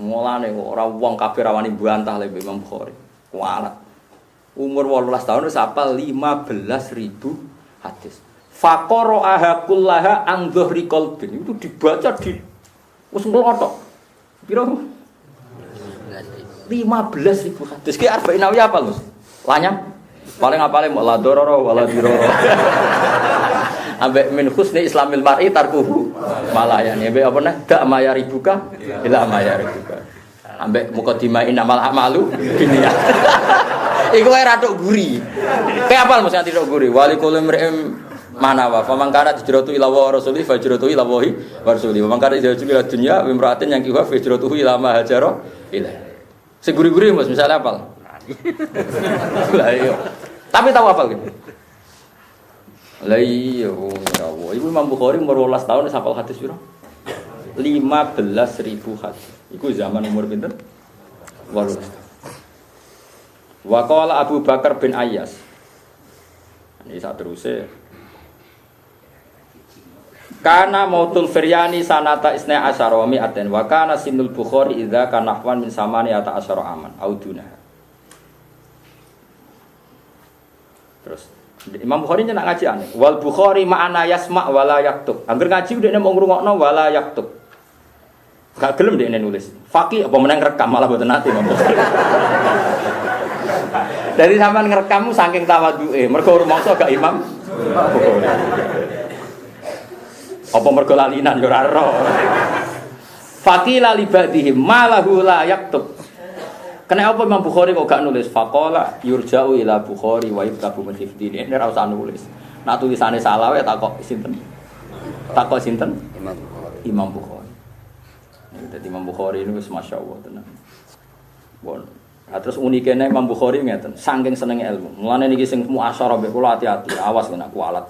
Mulane ora wong kabeh rawani bantah le Imam Bukhari. Kualat. Umur 18 tahun wis hafal 15.000 hadis. Faqara'aha kullaha an dhuhri qalbin. Itu dibaca di wis nglothok. Piro? 15.000 hadis. Ki arba'in nawawiyah apa, Mas? Lanyam. Paling apale mau la dororo wala diroro. Ambek min husni islamil mar'i tarkuhu malayani. Ambek apa nah? Dak mayaribuka ila mayaribuka. Ambek mukadimah inamal a'malu binniyat. Iku wae ratok guri. Kayak apal mesti anti tok guri. Wali kullu imri'in manawa. Faman kana hijratu ila wa rasuli fajratu ila wahi wa rasuli. Faman kana hijratu ila dunya wa imra'atin yang kiwa fajratuhu ila ma hajara ila. Seguri-guri Mas misalnya apal. Lah iya. Tapi tahu apa gitu? Lah iya, ya Allah. Ibu Imam Bukhari umur 18 tahun wis hafal hadis piro? 15.000 hadis. Iku zaman umur pinten? 18. Wa qala Abu Bakar bin Ayyas. Ini sak teruse. Kana mautul Firyani sanata isna asyara wa mi'atin wa kana sinul Bukhari idza kana nahwan min samani ata asyara aman auduna. Terus Imam Bukhari nyenak ngaji aneh. Wal Bukhari ma'ana yasma' wala yaktub. Angger ngaji dekne mau ngrungokno wala yaktub. Gak gelem dekne nulis. Faqih apa meneng rekam malah mboten nate Imam Bukhari. Dari sampean ngrekammu saking tawadhuke, mergo rumangsa gak Imam Bukhari. Apa mergo lalinan yo ora ero. Faqila li ba'dihim malahu la yaktub. Kena apa Imam Bukhari kok gak nulis faqala yurja'u ila Bukhari wa yuktabu min hifdhi. Ini ora usah nulis. Nak tulisane salah wae takok sinten? Takok sinten? Imam Bukhari. Dadi Imam Bukhari ini wis masyaallah tenan. Bon. Nah, terus unikene Imam Bukhari ngeten, saking senenge ilmu. Mulane niki sing muasyarah mbek kula hati-hati, awas nek kualat.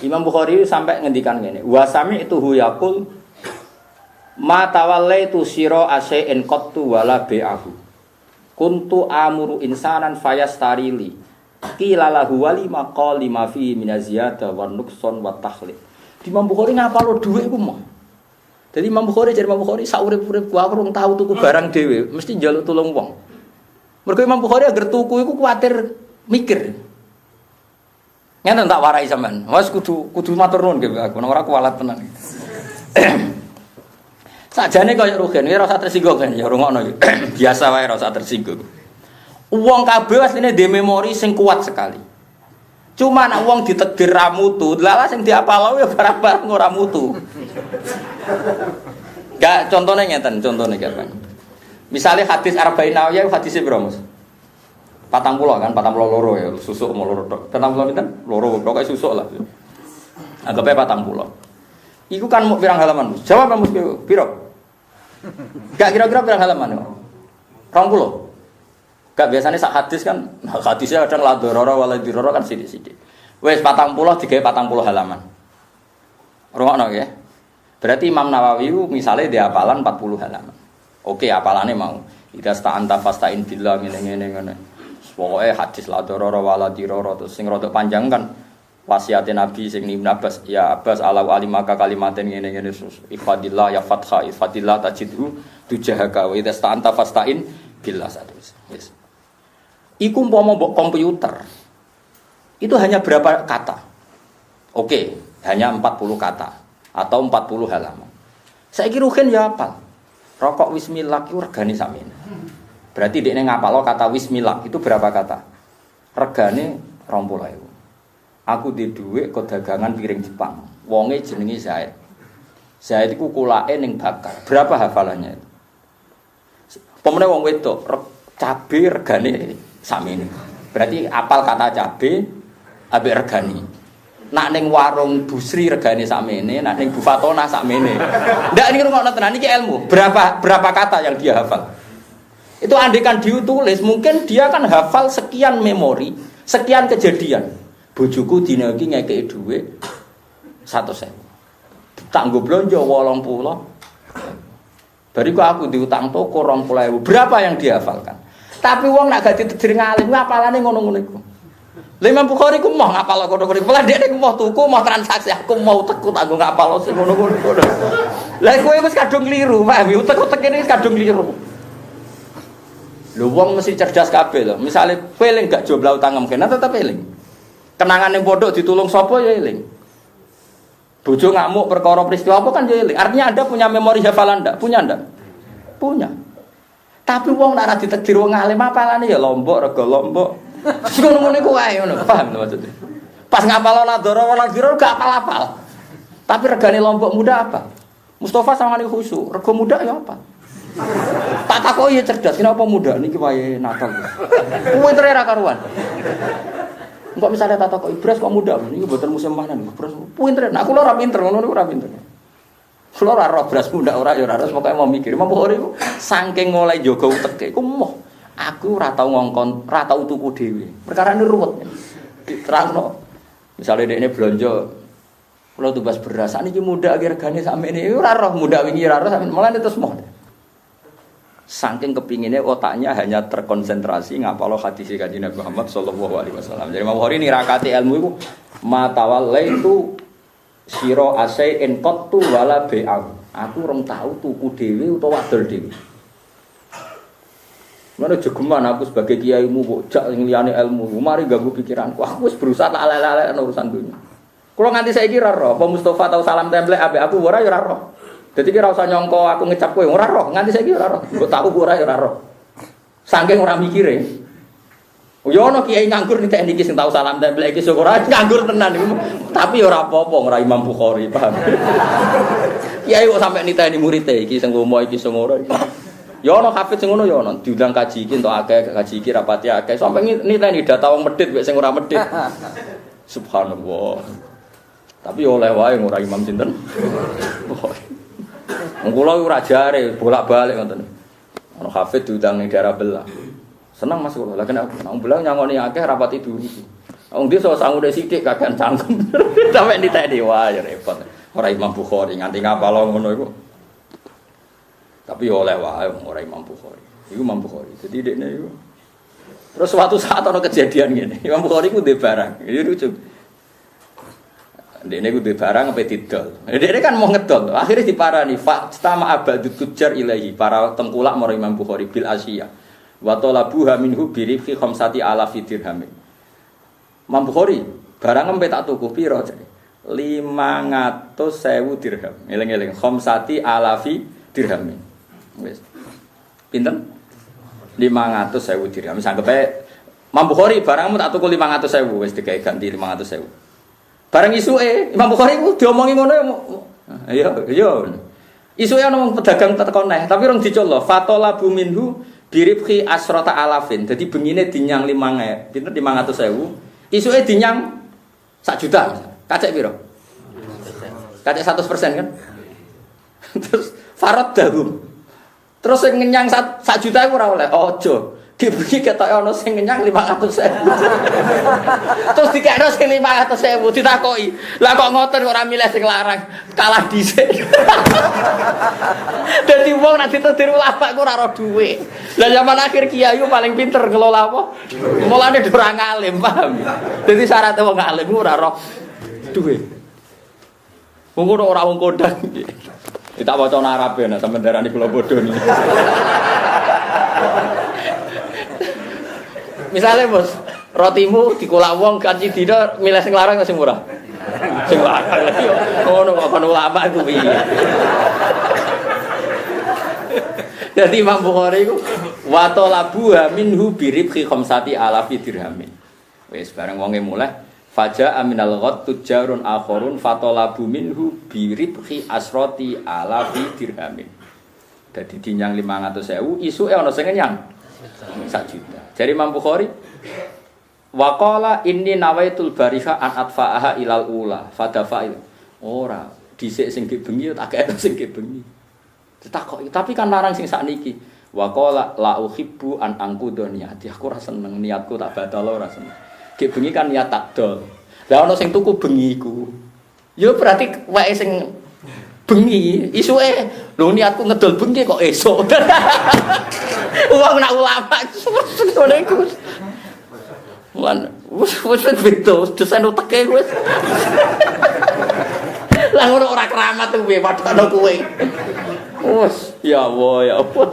Imam Bukhari sampai ngendikan ngene, wa sami'tuhu yaqul ma tawallaitu sira asy'in qattu wala bi'ahu. Kuntu amuru insanan fayastarili qila lahu walima qali ma fi min ziyada wa nuqsan wa tahlil. Imam Bukhari ngapalo dhuwit iku mah. Dadi Imam Bukhari jar Imam Bukhari sak urip-urip aku urung tau tuku barang dhewe, mesti njaluk tulung wong. Mergo Imam Bukhari agar tuku iku kuwatir mikir. Ngene tak warai sampean. Wes kudu matur nuwun nggih aku, ora kualat tenan. Sajane kaya rugen, ora usah tersinggung kan ya rungokno iki. Biasa wae ora usah tersinggung. Wong kabeh asline dhe memori sing kuat sekali. Cuma nek wong ditegir ra mutu, lha sing diapalo ya barang-barang ora mutu. Gak contone ngeten, contone kapan. Misale hadis arba'in nawawiyah hadise piro, Mas? 40 kan, 42 ya, susuk mau loro tok. 40 pinten? Loro pokoke susuk lah. Anggape 40. Iku kan mau pirang halaman, Mas? Jawab Mas piro? Gak kira-kira pirang halaman? 20. Gak biasanya sak hadis kan, hadisnya kadang la dororo wala diroro kan sithik-sithik. Wis 40 digawe 40 halaman. Rungokno ya. Berarti Imam Nawawi misalnya dia hafalan 40 halaman. Oke, hafalannya mau. Idza sta'anta fasta'in billah ngene-ngene. Pokoke hadis la dororo wala diroro terus sing rada panjang kan wasiate Nabi sing Ibnu Abbas ya Abbas ala alimaka kalimaten ngene-ngene ifadillah ya fatha ifadillah tajidhu tujahaka wa idza sta'anta fasta'in billah satu. Yes. Iku umpama mbok komputer. Itu hanya berapa kata? Oke, hanya 40 kata. atau 40 halaman. Saiki rugen ya apal. Rokok wismillah itu regane sakmene. Berarti dekne ngapalo kata wismillah itu berapa kata? Regane 20.000. Aku di dhuwit kok dagangan piring Jepang. Wonge jenenge Zaid. Zaid iku kulake ning bakar. Berapa hafalannya itu? Pemene wong wedok cabe regane sakmene. Berarti apal kata cabe ambek regane. Nak ning warung Busri regane sakmene, nak ning Bu Fatona sakmene. Ndak niki rungokno tenan iki ilmu. Berapa kata yang dia hafal? Itu andekan ditulis, mungkin dia kan hafal sekian memori, sekian kejadian. Bojoku dina iki ngekeki dhuwit 100.000. Tak nggo blonjo 80. Bariku aku diutang toko 20.000. Berapa yang dihafalkan? Tapi wong nak gak ditedir ngalim, ngapalane ngono-ngono iku. Imam Bukhari ku mau ngapal ngono-ngono. Pola dhek nek mau tuku, mau transaksi, aku mau teku tak nggo ngapal sing ngono-ngono. Lah kowe wis kadung kliru, paham? Utek-utek ini kadung kliru. Lho wong mesti cerdas kabeh lho. Misale kowe eling gak joblau tangem kene tetep eling. Kenangan ning pondok ditulung sapa ya eling. Bojo ngamuk perkara peristiwa apa kan ya eling. Artinya Anda punya memori hafalan ndak? Punya ndak? Punya. Tapi wong nek ora ditedir wong alim apalane ya Lombok, rega Lombok. Ngono-ngono iku wae ngono, paham lho maksudnya. Pas ngapalo nadhara gak apal-apal. Tapi regane Lombok muda apa? Mustafa sangane khusyuk, rega muda ya apa? Tak takoki ya cerdas, kenapa muda niki wae Natal. Kuwi ra karuan. Engko misale tak takoki beras kok muda, niki mboten musim panen, beras pinter. Nah kula ora pinter, ngono niku ora pinter. Kula ora roh beras muda ora ya ora harus pokoke mau mikir. Mau Bukhari ku saking mulai jaga uteke iku moh. Aku ora tau ngongkon, ora tau tuku dhewe. Perkarane ruwet. Diterangno. Misale dekne blonjo kula tumbas beras, sakniki muda iki regane sakmene. Ora roh muda wingi ora roh sakmene. Mulane terus moh. Saking kepinginnya otaknya hanya terkonsentrasi ngapalo hadis Kanjeng Nabi Muhammad sallallahu alaihi wasallam. Jadi Imam Bukhari nirakati ilmu iku matawallaitu sira asai'in qattu wala bai'u. Aku rong tau tuku dhewe utawa adol dhewe. Mana jegeman aku sebagai kiaimu kok jak sing liyane ilmu. Mari ganggu pikiranku. Aku wis berusaha tak ale-ale urusan dunya. Kula nganti saiki ra roh apa Mustofa tau salam templek ambek aku ora ya ora roh. Dadi ki ora usah nyangka aku ngecap kowe ora roh, nganti saiki ora roh. Mbok tahu ora ya ora roh. Saking ora mikire. Yo ono kiai nganggur nitek niki sing tau salam templek iki syukur aja nganggur tenan niku. Tapi ora apa-apa ora Imam Bukhari, paham. Kiai kok sampe niteni murid iki sing ngomo iki sing ora iki. Yo ono hafid sing ngono yo ono diundang kaji iki entuk akeh, kaji iki rapati akeh. Sampe niteni data wong medhit wek sing ora medhit. Subhanallah. Tapi oleh wae ora Imam sinten. Wong kula ora jare bolak-balik ngoten. Ono hafid diundang ning daerah belah. Senang Mas kula. Lah kena nang belah nyangoni akeh rapati dulu. Wong desa sangude sithik kakean cangkem. Sampe niteni wae repot. Ora Imam Bukhari nganti ngapalo ngono iku. Tapi oleh wae ora Imam Bukhari. Iku Imam Bukhari. Jadi dekne iku. Terus suatu saat ana kejadian ngene. Imam Bukhari ku ndek barang. Iki lucu. Dekne ku ndek barang sampai didol. Dekne kan mau ngedol. Akhirnya diparani fa stama abadut tujar ilahi para tengkulak marang Imam Bukhari bil asyiya. Wa talabuha minhu bi rifi 5,000 dirham. Imam Bukhari barang sampai tak tuku piro jare? 500.000 dirham. Eling-eling 5,000 dirham. Wis. Pinten? 500.000 dirham. Sanggepe Imam Bukhari barangmu tak tuku 500.000 wis digawe ganti 500.000. Barang isuke Imam Bukhari ku diomongi ngono ya. Iya. Isuke ana wong pedagang tekan neh, tapi rong dicolok fatolabu minhu biribhi asrata alafin. Dadi bengine dinyang 5.000. Pinten 500.000. Isuke dinyang 1 juta. Kacek piro? Kacek 100% kan? Terus farad dahum. Terus sing ngenyang 1 juta iku ora oleh. Ojo. Dibagi ketoke ana sing ngenyang 500.000. Terus dikekno sing 500.000 ditakoki. Lah kok ngoten ora milih sing larang, kalah dhisik. Dadi wong nek ditetir ulama ku ora ora dhuwit. Lah zaman akhir kiai paling pinter ngelola apa? Mulane ora ngalim, paham. Dadi syarat wong ngalim ku ora roh dhuwit. Wong ngono ora wong kodang. Kita waca Arab ya, sampeyan darani kula bodho niki. Misalnya bos, rotimu dikulak wong kanci dina milih sing larang sing murah. Sing lanang yo ngono kok kon ulama iku piye. Dadi Imam Bukhari iku wa talabu minhu biribhi khamsati alafi dirhamin. Wis bareng wonge mulai faja aminal ghat tujarun akhirun fatalabu minhu biribhi asrati alafi dirhamin. Dadi dinyang 500.000 isuke ana sing nyang 1 juta. Jadi Imam Bukhari waqala inni nawaitul bariha an atfa'aha ilal ula fadafa'il. Ora dhisik sing bengi tak kene sing bengi. Ditakok tapi kan larang sing sakniki. Waqala la uhibbu an angkudu niati. Aku ora seneng niatku tak batal ora seneng. Ki bengi kan niat tak dol. Lah ana sing tuku bengi iku. Ya berarti wae sing bengi isuke lho niatku ngedol bengi kok esuk. Wong nak ulama ngono iku. Lan wis beto dosen uteke wis. Lah ngono ora keramat kuwi padha kowe. Wes ya Allah ya Allah.